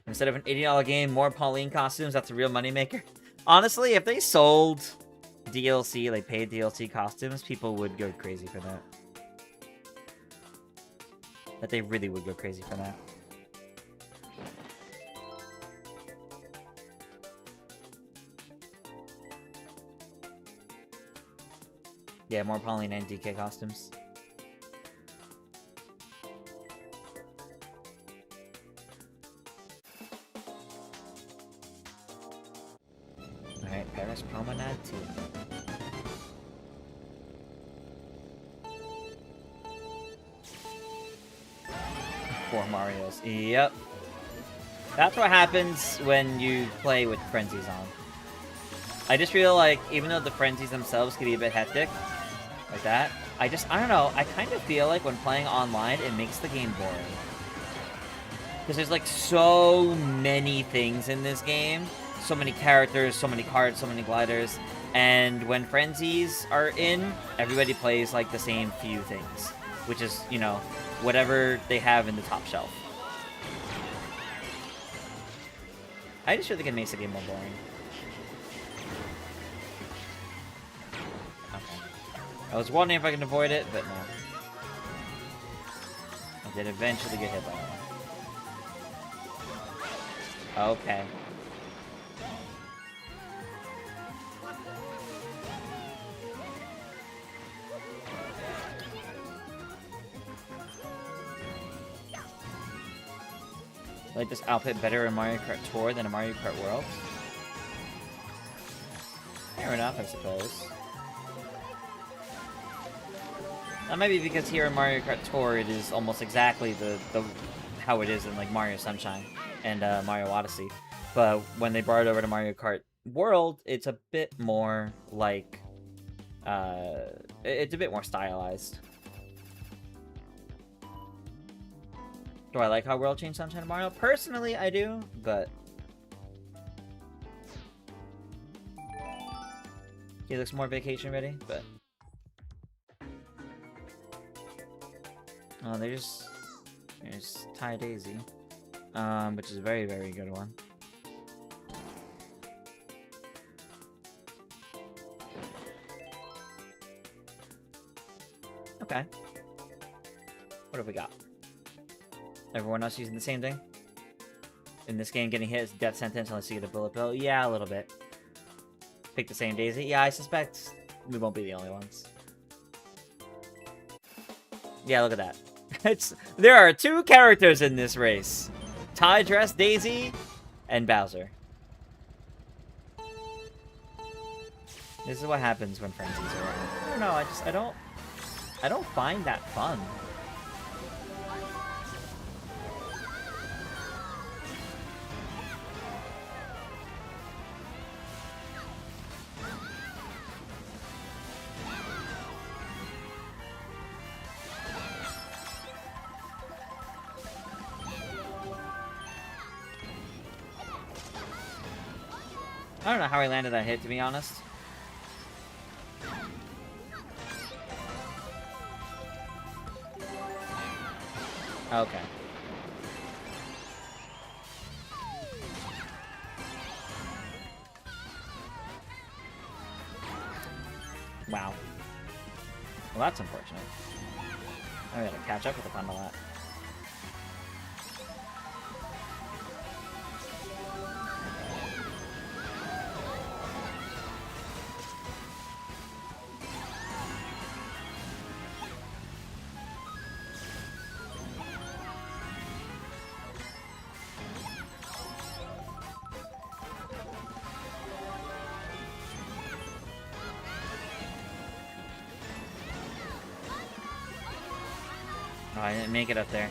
Instead of an $80 game, more Pauline costumes, that's a real moneymaker. Honestly, if they sold DLC, like paid DLC costumes, people would go crazy for that. That they really would go crazy for that. Yeah, more Pauline and DK costumes. Alright, Paris Promenade 2. Four Marios. Yep. That's what happens when you play with frenzies on. I just feel like, even though the frenzies themselves can be a bit hectic, like that, I don't know, I kind of feel like when playing online, it makes the game boring. Because there's like so many things in this game, so many characters, so many cards, so many gliders, and when frenzies are in, everybody plays like the same few things, which is, you know, whatever they have in the top shelf. I just feel like it makes the game more boring. I was wondering if I can avoid it, but no. I did eventually get hit by it. Okay. I like this outfit better in Mario Kart Tour than in Mario Kart World. Fair enough, I suppose. That might be because here in Mario Kart Tour, it is almost exactly the how it is in like Mario Sunshine and Mario Odyssey. But when they brought it over to Mario Kart World, it's a bit more like it's a bit more stylized. Do I like how World changed Sunshine to Mario? Personally, I do, but he looks more vacation ready, but oh, there's Ty Daisy, which is a very, very good one. Okay. What have we got? Everyone else using the same thing? In this game, getting hit is death sentence unless you get a bullet bill. Yeah, a little bit. Pick the same Daisy. Yeah, I suspect we won't be the only ones. Yeah, look at that. There are 2 characters in this race. Ty Dress Daisy and Bowser. This is what happens when Frenzy's around. I don't know, I don't find that fun. I don't know how I landed that hit, to be honest. Okay. Wow. Well, that's unfortunate. I gotta catch up with the fun of that. Oh, I didn't make it up there.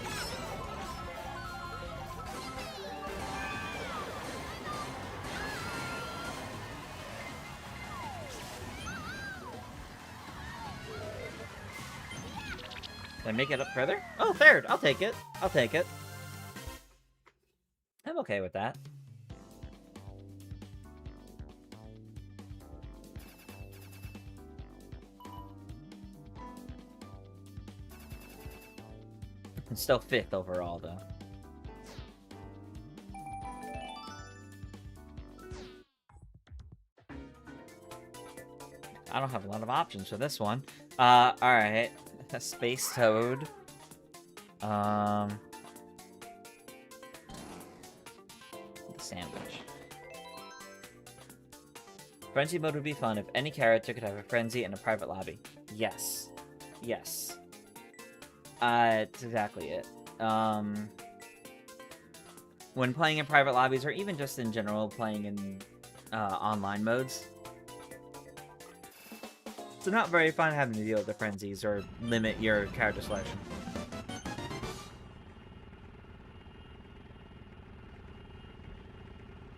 Did I make it up further? Oh, third! I'll take it. I'll take it. I'm okay with that. It's still 5th overall, though. I don't have a lot of options for this one. Alright. Space Toad. The sandwich. Frenzy mode would be fun if any character could have a frenzy in a private lobby. Yes. Yes. That's exactly it. When playing in private lobbies, or even just in general playing in online modes, it's not very fun having to deal with the frenzies or limit your character selection.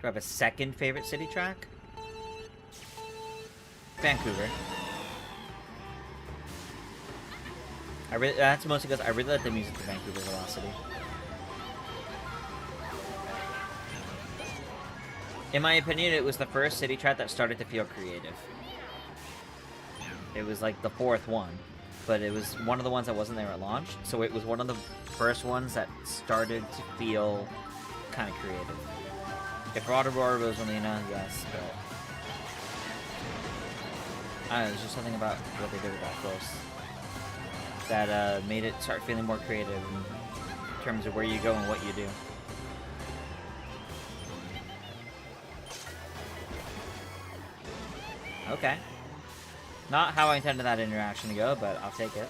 Do I have a second favorite city track? Vancouver. That's mostly because I really like the music of Vancouver Velocity. In my opinion, it was the first city track that started to feel creative. It was like the 4th one, but it was one of the ones that wasn't there at launch, so it was one of the first ones that started to feel kind of creative. If Aurora Rosalina, yes, but I don't know, there's just something about what they did with that course that made it start feeling more creative in terms of where you go and what you do. Okay. Not how I intended that interaction to go, but I'll take it.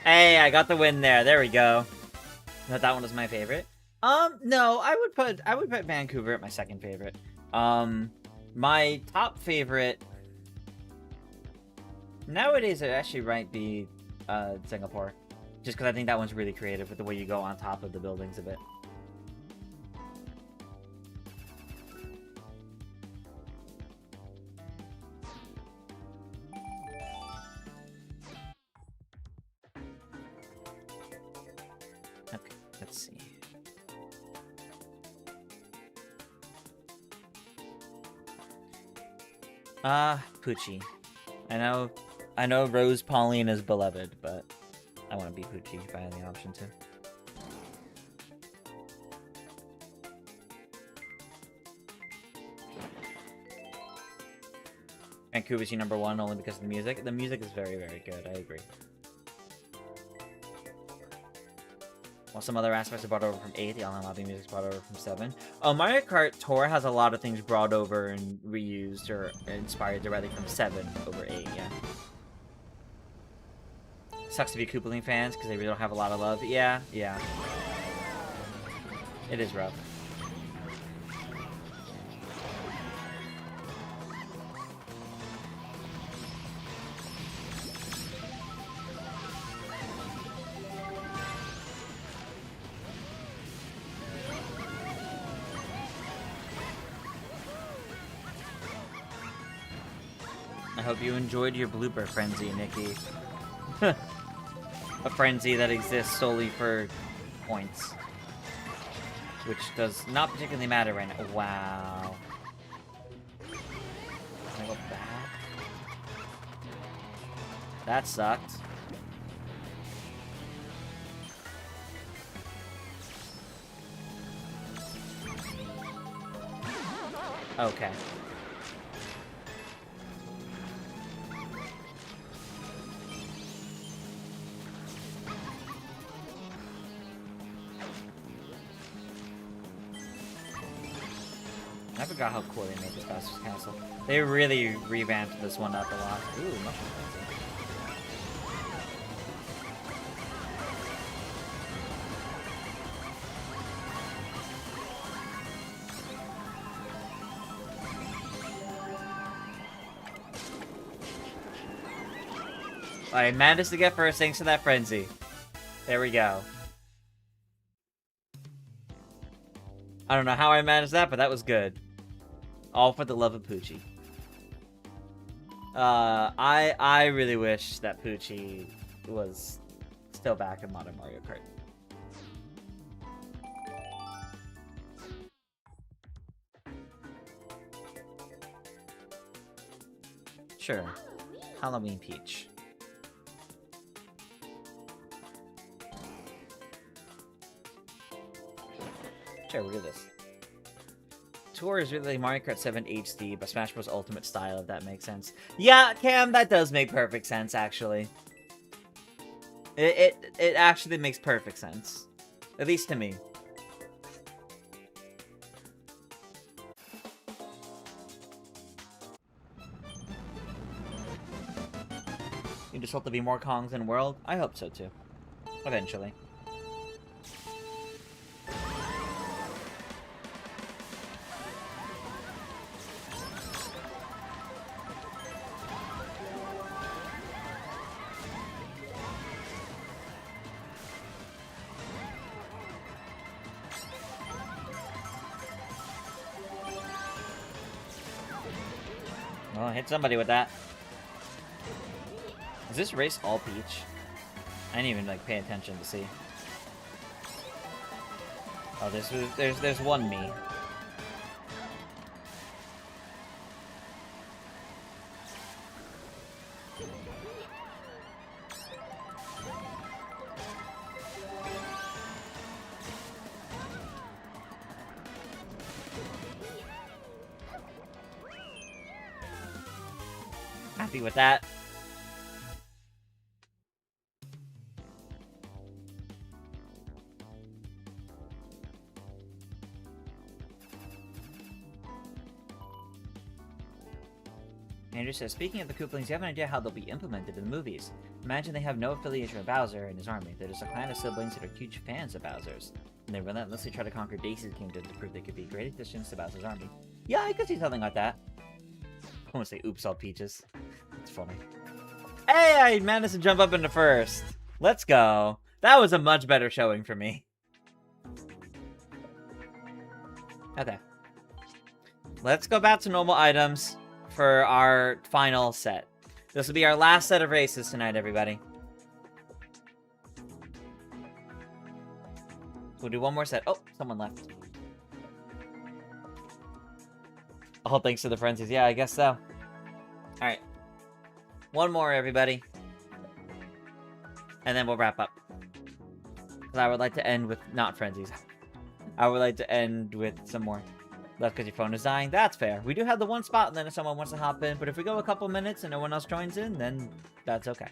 Hey, I got the win there. There we go. That one was my favorite. No, I would put Vancouver at my second favorite. My top favorite nowadays it actually might be Singapore, just because I think that one's really creative with the way you go on top of the buildings a bit. Okay, let's see. Poochie. I know Rose Pauline is beloved, but I want to be Poochie if I had the option to. Vancouver's your number one only because of the music. The music is very, very good. I agree. While some other aspects are brought over from 8, the online lobby music is brought over from 7. Oh, Mario Kart Tour has a lot of things brought over and reused or inspired directly from 7 over 8, yeah. Sucks to be Koopaling fans because they really don't have a lot of love. Yeah, yeah. It is rough. I hope you enjoyed your blooper frenzy, Nikki. A frenzy that exists solely for points. Which does not particularly matter right now. Wow. Can I go back? That sucked. Okay. I forgot how cool they made this Bastard's Castle. They really revamped this one up a lot. Ooh, mushroom frenzy. I managed to get first thanks to that frenzy. There we go. I don't know how I managed that, but that was good. All for the love of Poochie. I really wish that Poochie was still back in modern Mario Kart. Sure. Halloween Peach. Sure, we'll do this. Tour is really Mario Kart 7 HD, but Smash Bros. Ultimate style, if that makes sense. Yeah, Cam, that does make perfect sense, actually. It actually makes perfect sense. At least to me. You just hope to be more Kongs in World? I hope so, too. Eventually. Well, hit somebody with that. Is this race all Peach? I didn't even like pay attention to see. Oh, there's one me. Happy with that. Andrew says, speaking of the Koopalings, you have an idea how they'll be implemented in the movies. Imagine they have no affiliation with Bowser and his army. They're just a clan of siblings that are huge fans of Bowser's. And they relentlessly try to conquer Daisy's kingdom to prove they could be great additions to Bowser's army. Yeah, I could see something like that. I want to say, oops, all peaches. That's funny. Hey, I managed to jump up into first. Let's go. That was a much better showing for me. Okay. Let's go back to normal items for our final set. This will be our last set of races tonight, everybody. We'll do one more set. Oh, someone left. All thanks to the frenzies. Yeah, I guess so. Alright. One more, everybody. And then we'll wrap up. Because I would like to end with... Not frenzies. I would like to end with some more. That's because your phone is dying. That's fair. We do have the one spot, and then if someone wants to hop in. But if we go a couple minutes and no one else joins in, then that's okay.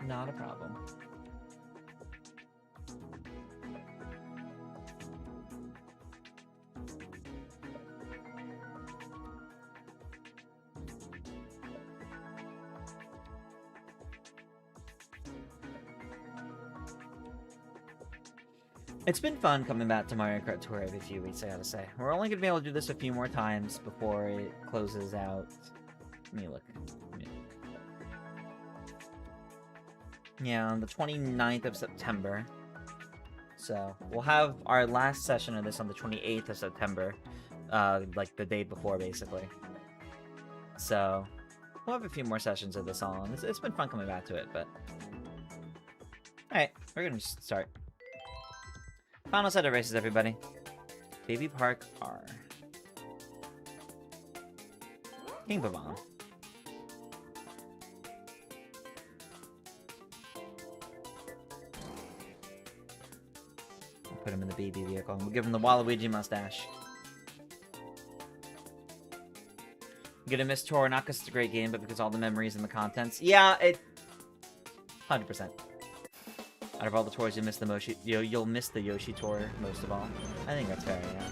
Not a problem. It's been fun coming back to Mario Kart Tour every few weeks, I gotta say. We're only gonna be able to do this a few more times before it closes out. Let me look. Yeah, on the 29th of September. So, we'll have our last session of this on the 28th of September. Like the day before, basically. So, we'll have a few more sessions of this on. It's been fun coming back to it, but... Alright, we're gonna just start. Final set of races, everybody. Baby Park R. King Bob-omb. We'll put him in the baby vehicle. We'll give him the Waluigi mustache. I'm gonna miss Tour, not because it's a great game, but because all the memories and the contents. Yeah, it... 100%. Out of all the tours, you'll miss the Yoshi tour most of all. I think that's fair, yeah.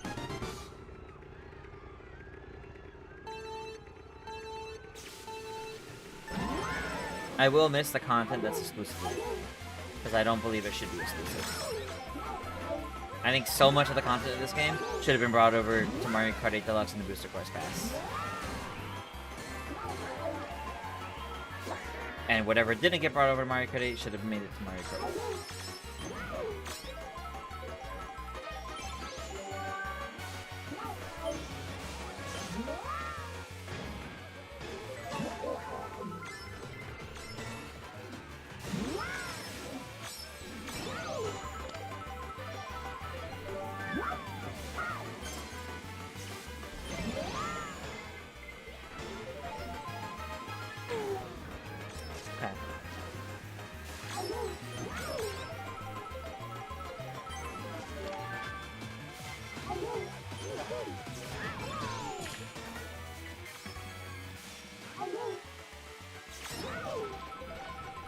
I will miss the content that's exclusive, because I don't believe it should be exclusive. I think so much of the content of this game should have been brought over to Mario Kart 8 Deluxe and the Booster Course Pass. And whatever didn't get brought over to Mario Kart 8 should have made it to Mario Kart World.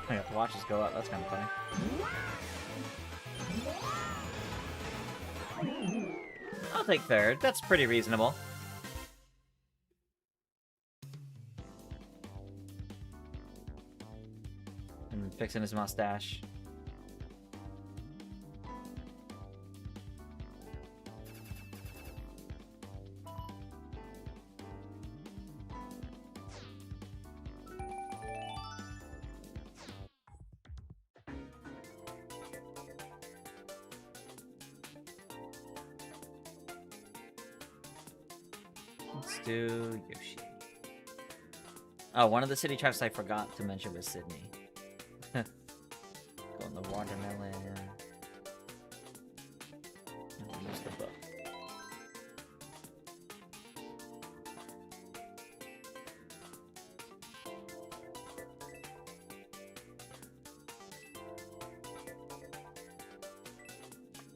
I got the watches go up, that's kind of funny. I'll take third, that's pretty reasonable. And fixing his mustache. Let's do Yoshi. Oh, one of the city tracks I forgot to mention was Sydney. Go on the watermelon. And use the book.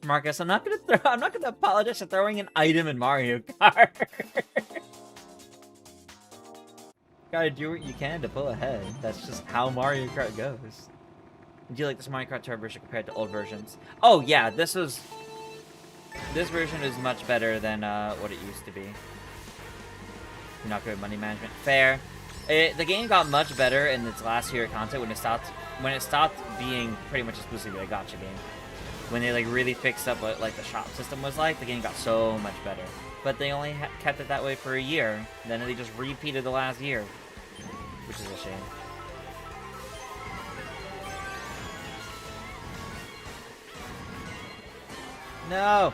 Marcus, I'm not gonna apologize for throwing an item in Mario Kart. Gotta do what you can to pull ahead. That's just how Mario Kart goes. Do you like this Mario Kart Tour version compared to old versions? Oh yeah, this version is much better than what it used to be. You're not good at money management. Fair. The game got much better in its last year of content when it stopped being pretty much exclusively a gacha game. When they like really fixed up what like the shop system was like, the game got so much better. But they only kept it that way for a year. Then they just repeated the last year, which is a shame. No.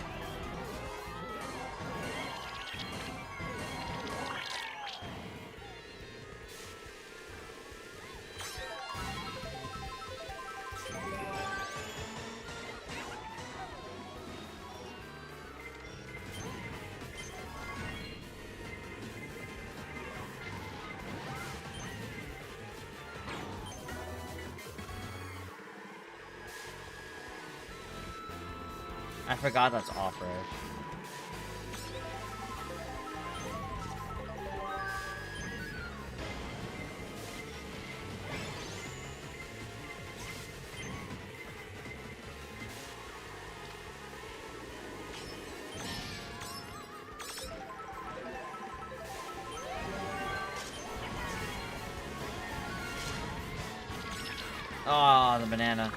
I forgot that's off-road. Oh, the banana.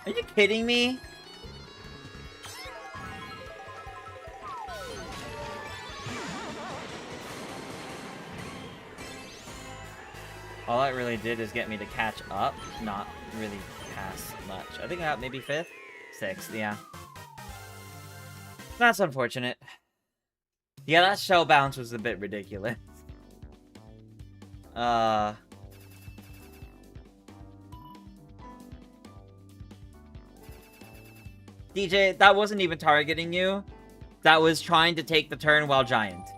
Are you kidding me? All that really did is get me to catch up, not really pass much. I think I got maybe 5th? 6th, yeah. That's unfortunate. Yeah, that shell bounce was a bit ridiculous. DJ, that wasn't even targeting you. That was trying to take the turn while giant.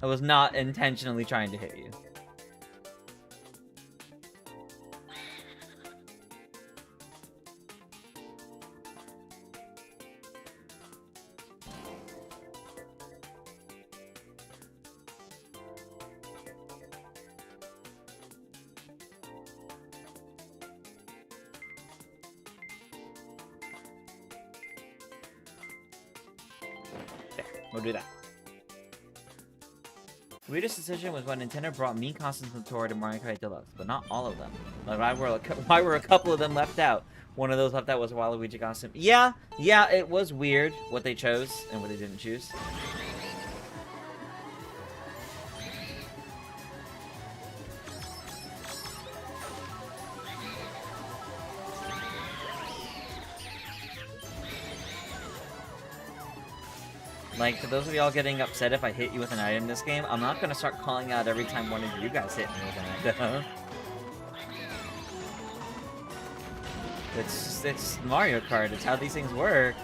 I was not intentionally trying to hit you. We'll do that. The weirdest decision was when Nintendo brought mean costumes from Tour to Mario Kart Deluxe, but not all of them. Like, why were a couple of them left out? One of those left out was a Waluigi costume. Yeah, it was weird what they chose and what they didn't choose. Like, to those of y'all getting upset if I hit you with an item in this game, I'm not gonna start calling out every time one of you guys hit me with an item. It's Mario Kart, it's how these things work.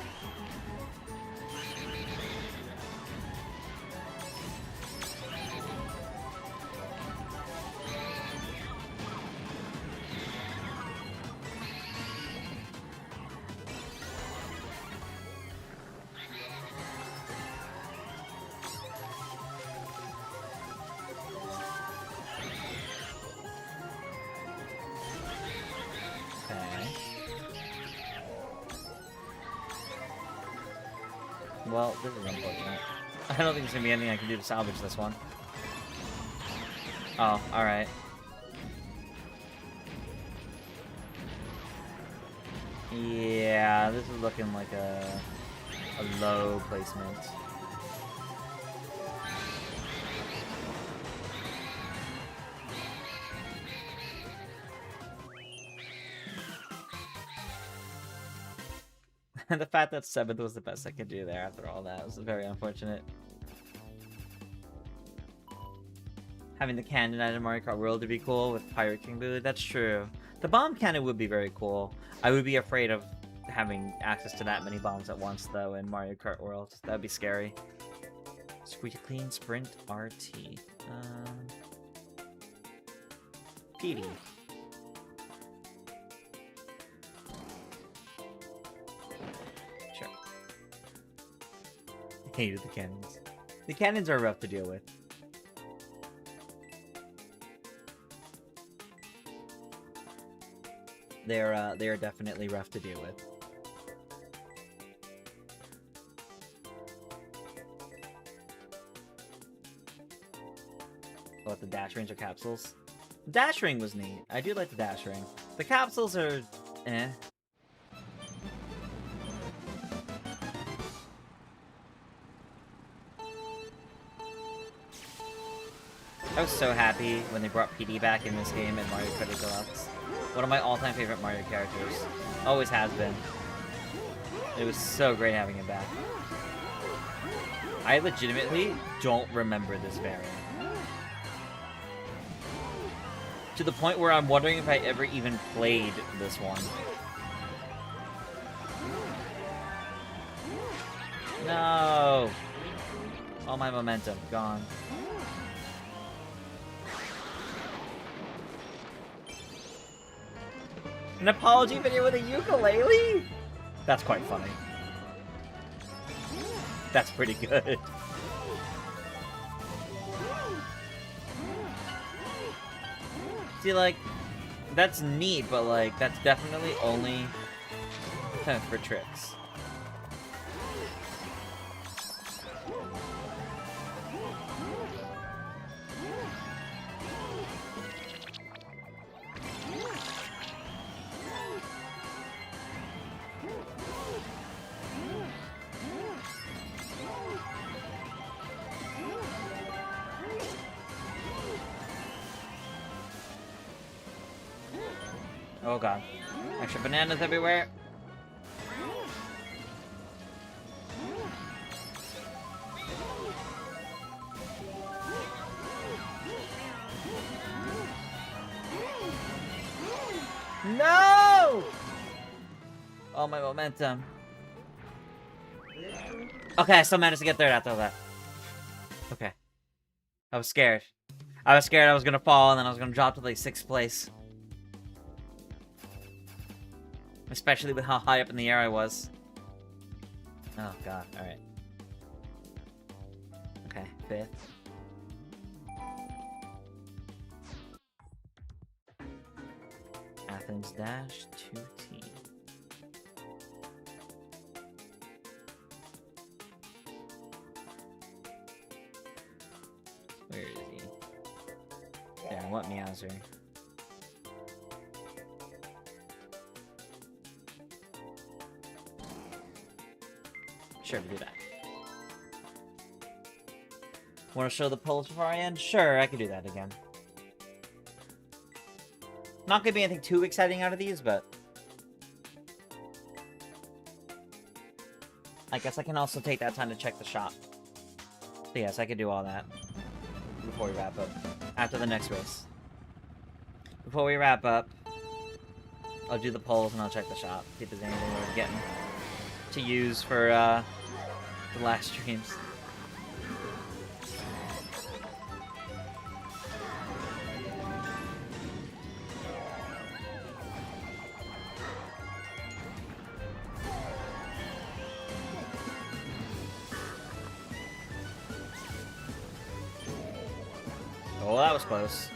Well, this is unfortunate. I don't think there's gonna be anything I can do to salvage this one. Oh, alright. Yeah, this is looking like a low placement. And the fact that 7th was the best I could do there after all that was very unfortunate. Having the cannon out of Mario Kart World would be cool with Pirate King Boo. That's true. The bomb cannon would be very cool. I would be afraid of having access to that many bombs at once, though, in Mario Kart World. That'd be scary. Squeaky Clean Sprint RT. PD. Sure. I hated the cannons. The cannons are rough to deal with. they are definitely rough to deal with. What, the dash rings or capsules? Dash ring was neat. I do like the dash ring. The capsules are eh. I was so happy when they brought PD back in this game in Mario Kart Deluxe. One of my all-time favorite Mario characters. Always has been. It was so great having him back. I legitimately don't remember this variant. To the point where I'm wondering if I ever even played this one. No! All my momentum gone. An apology video with a ukulele? That's quite funny. That's pretty good. See, like, that's neat, but, like, that's definitely only for tricks. Oh god. Extra bananas everywhere. No! All my momentum. Okay, I still managed to get there after that. Okay. I was scared. I was scared I was gonna fall and then I was gonna drop to like 6th place. Especially with how high up in the air I was. Oh god, alright. Okay, 5th. Athens Dash 2T. Where is he? There, what Meowser? Sure, to do that. Want to show the polls before I end? Sure, I could do that again. Not gonna be anything too exciting out of these, but I guess I can also take that time to check the shop. So yes, I could do all that before we wrap up. After the next race. Before we wrap up, I'll do the polls and I'll check the shop. See if there's anything we're getting to use for the last streams. Oh, that was close.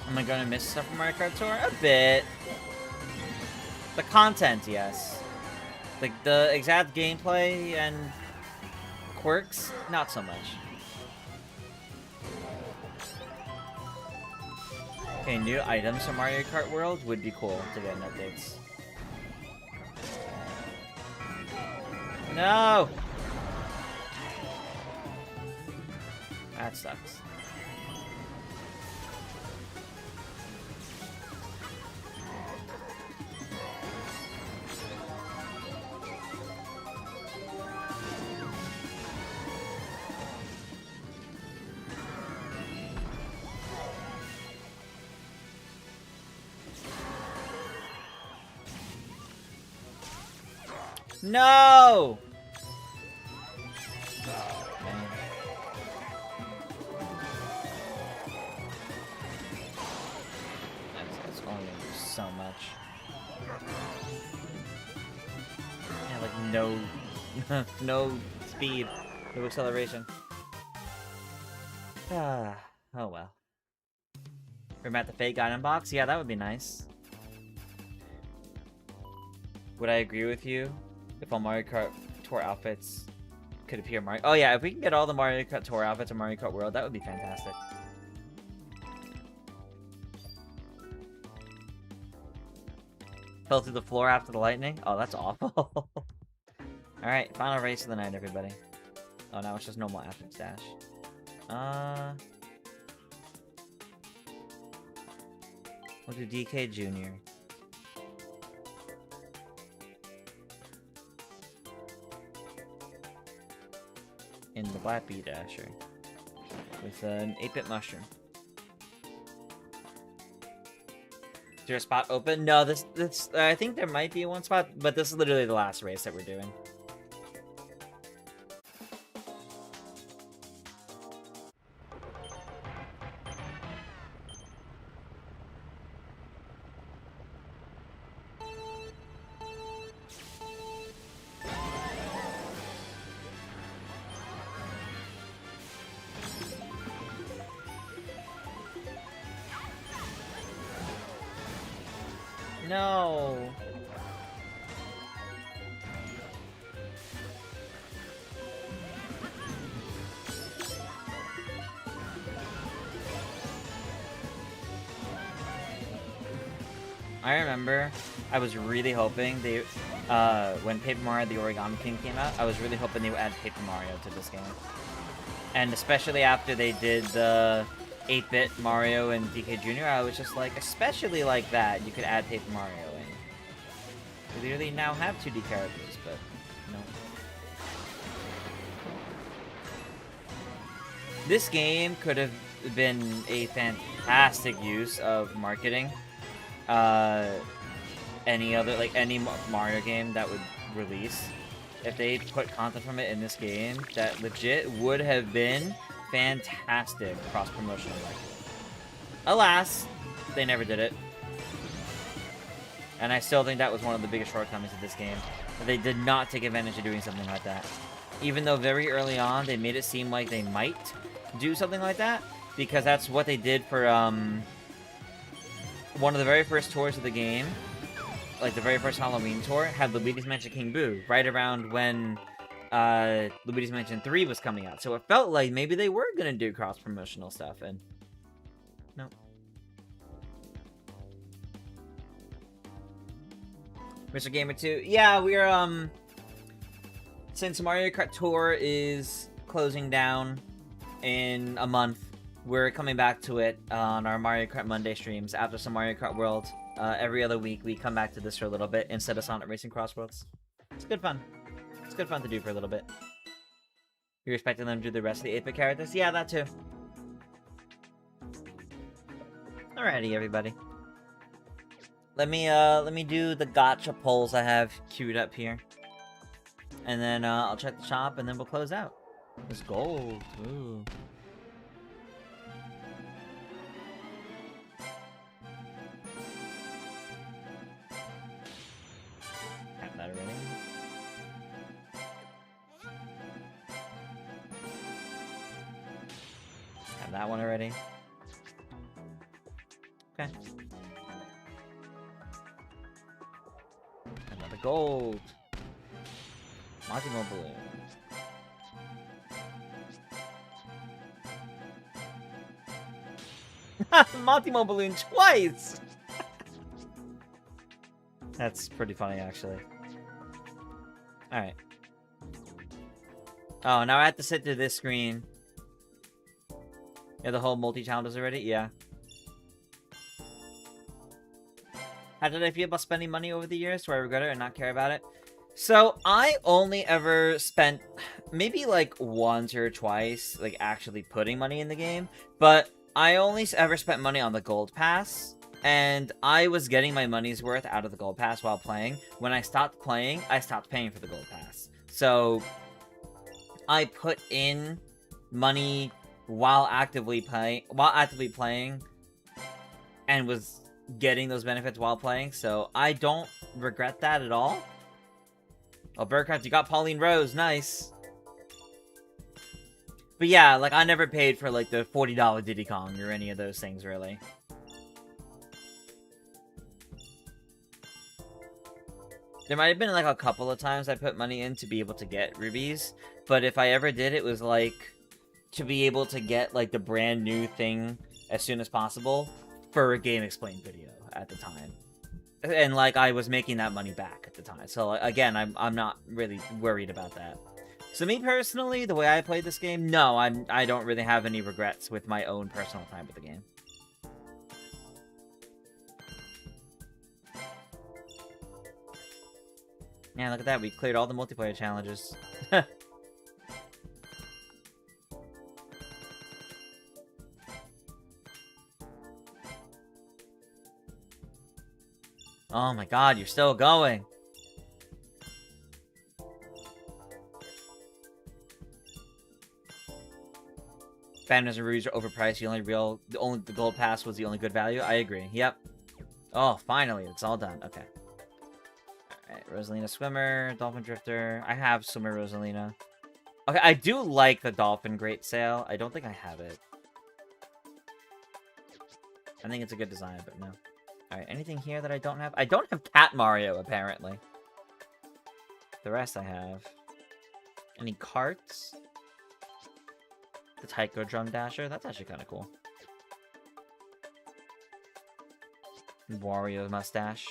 Am I gonna miss stuff from Mario Kart Tour? A bit. The content, yes. Like, the exact gameplay and quirks, not so much. Okay, new items from Mario Kart World would be cool to get in updates. No! That sucks. No! much. Yeah, like no, no speed, no acceleration. Oh well. We're at the fake item box? Yeah, that would be nice. Would I agree with you if all Mario Kart Tour outfits could appear Mario? Oh yeah, if we can get all the Mario Kart Tour outfits in Mario Kart World, that would be fantastic. Fell through the floor after the lightning? Oh, that's awful. Alright, final race of the night, everybody. Oh, now it's just normal After Dash. We'll do DK Jr. In the Black Bee Dasher. With an 8-bit mushroom. Is there a spot open? No, this I think there might be one spot, but this is literally the last race that we're doing. No. I remember I was really hoping they, when Paper Mario the Origami King came out, I was really hoping they would add Paper Mario to this game. And especially after they did the 8-bit Mario and DK Jr., I was just like, especially like that, you could add Paper Mario in. We literally now have 2D characters, but no. This game could have been a fantastic use of marketing. Any other, like, any Mario game that would release, if they put content from it in this game, that legit would have been fantastic cross-promotional marketing. Alas, they never did it. And I still think that was one of the biggest shortcomings of this game. They did not take advantage of doing something like that. Even though very early on, they made it seem like they might do something like that, because that's what they did for, one of the very first tours of the game, like the very first Halloween tour, had Luigi's Mansion King Boo, right around when Luigi's Mansion 3 was coming out. So it felt like maybe they were going to do cross-promotional stuff, and no. Mr. Gamer 2, yeah, we're, since Mario Kart Tour is closing down in a month, we're coming back to it on our Mario Kart Monday streams after some Mario Kart World. Every other week, we come back to this for a little bit instead of Sonic Racing Crossworlds. It's good fun. It's good fun to do for a little bit. You're expecting them to do the rest of the 8-bit characters? Yeah, that too. Alrighty, everybody. Let me do the gotcha polls I have queued up here. And then, I'll check the shop, and then we'll close out. There's gold. Ooh. Have that already. Have that one already. Okay. Another gold. Massimo Balloon. Massimo Balloon twice! That's pretty funny, actually. Alright. Oh, now I have to sit through this screen. Yeah, the whole multi-channel is already? Yeah. How did I feel about spending money over the years? Do I regret it or not care about it? So, I only ever spent maybe like once or twice, like actually putting money in the game, but I only ever spent money on the Gold Pass, and I was getting my money's worth out of the Gold Pass while playing. When I stopped playing, I stopped paying for the Gold Pass. So, I put in money while actively playing, and was getting those benefits while playing, so I don't regret that at all. Oh, Birdcraft, you got Pauline Rose, nice. But yeah, like, I never paid for, like, the $40 Diddy Kong or any of those things, really. There might have been, like, a couple of times I put money in to be able to get rubies, but if I ever did, it was, like, to be able to get, like, the brand new thing as soon as possible for a Game Explained video at the time. And, like, I was making that money back at the time. So, like, again, I'm not really worried about that. So me personally, the way I played this game, no, I don't really have any regrets with my own personal time with the game. Yeah, look at that, we cleared all the multiplayer challenges. Oh my god, you're still going! Phantoms and Rubies are overpriced. The gold pass was the only good value. I agree. Yep. Oh, finally, it's all done. Okay. Alright, Rosalina Swimmer, Dolphin Drifter. I have Swimmer Rosalina. Okay, I do like the Dolphin Great Sail. I don't think I have it. I think it's a good design, but no. Alright, anything here that I don't have? I don't have Cat Mario, apparently. The rest I have. Any carts? The Taiko Drum Dasher? That's actually kind of cool. Wario Mustache.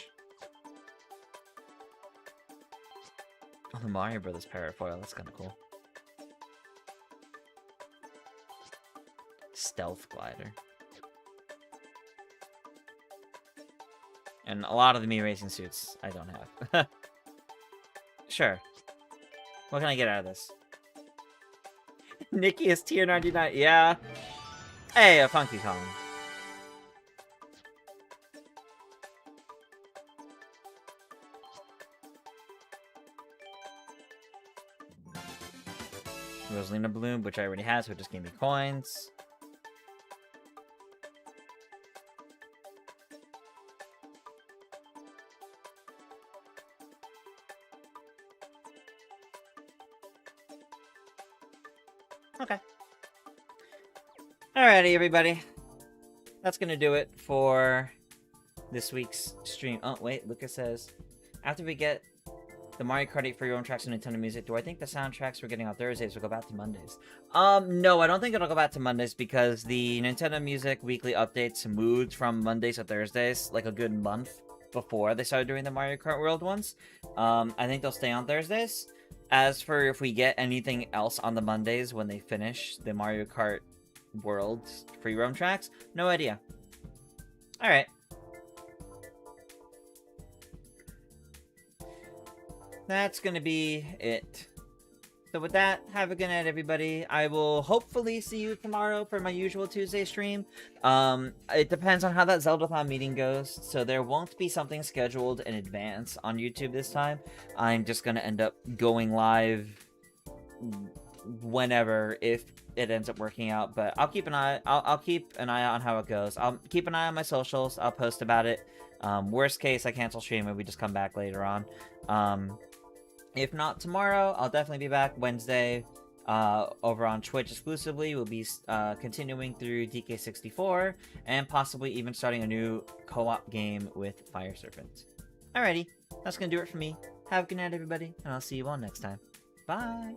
Oh, the Mario Brothers Parafoil. That's kind of cool. Stealth Glider. And a lot of the Mii Racing suits I don't have. Sure. What can I get out of this? Nikki is tier 99. Yeah. Hey, a Funky Kong. Rosalina Bloom, which I already have, so it just gave me coins. Okay. Alrighty, everybody. That's gonna do it for this week's stream. Oh, wait, Lucas says, after we get the Mario Kart 8 for your own tracks and Nintendo Music, do I think the soundtracks we're getting on Thursdays will go back to Mondays? No, I don't think it'll go back to Mondays because the Nintendo Music weekly updates moved from Mondays to Thursdays like a good month before they started doing the Mario Kart World ones. I think they'll stay on Thursdays. As for if we get anything else on the Mondays when they finish the Mario Kart World free roam tracks, no idea. Alright. That's gonna be it. So with that, have a good night, everybody. I will hopefully see you tomorrow for my usual Tuesday stream. It depends on how that Zeldathon meeting goes, so there won't be something scheduled in advance on YouTube this time. I'm just gonna end up going live whenever, if it ends up working out. But I'll keep an eye. I'll keep an eye on how it goes. I'll keep an eye on my socials. I'll post about it. Worst case, I cancel stream and we just come back later on. If not tomorrow, I'll definitely be back Wednesday over on Twitch exclusively. We'll be continuing through DK64 and possibly even starting a new co-op game with Fire Serpent. Alrighty, that's going to do it for me. Have a good night, everybody, and I'll see you all next time. Bye!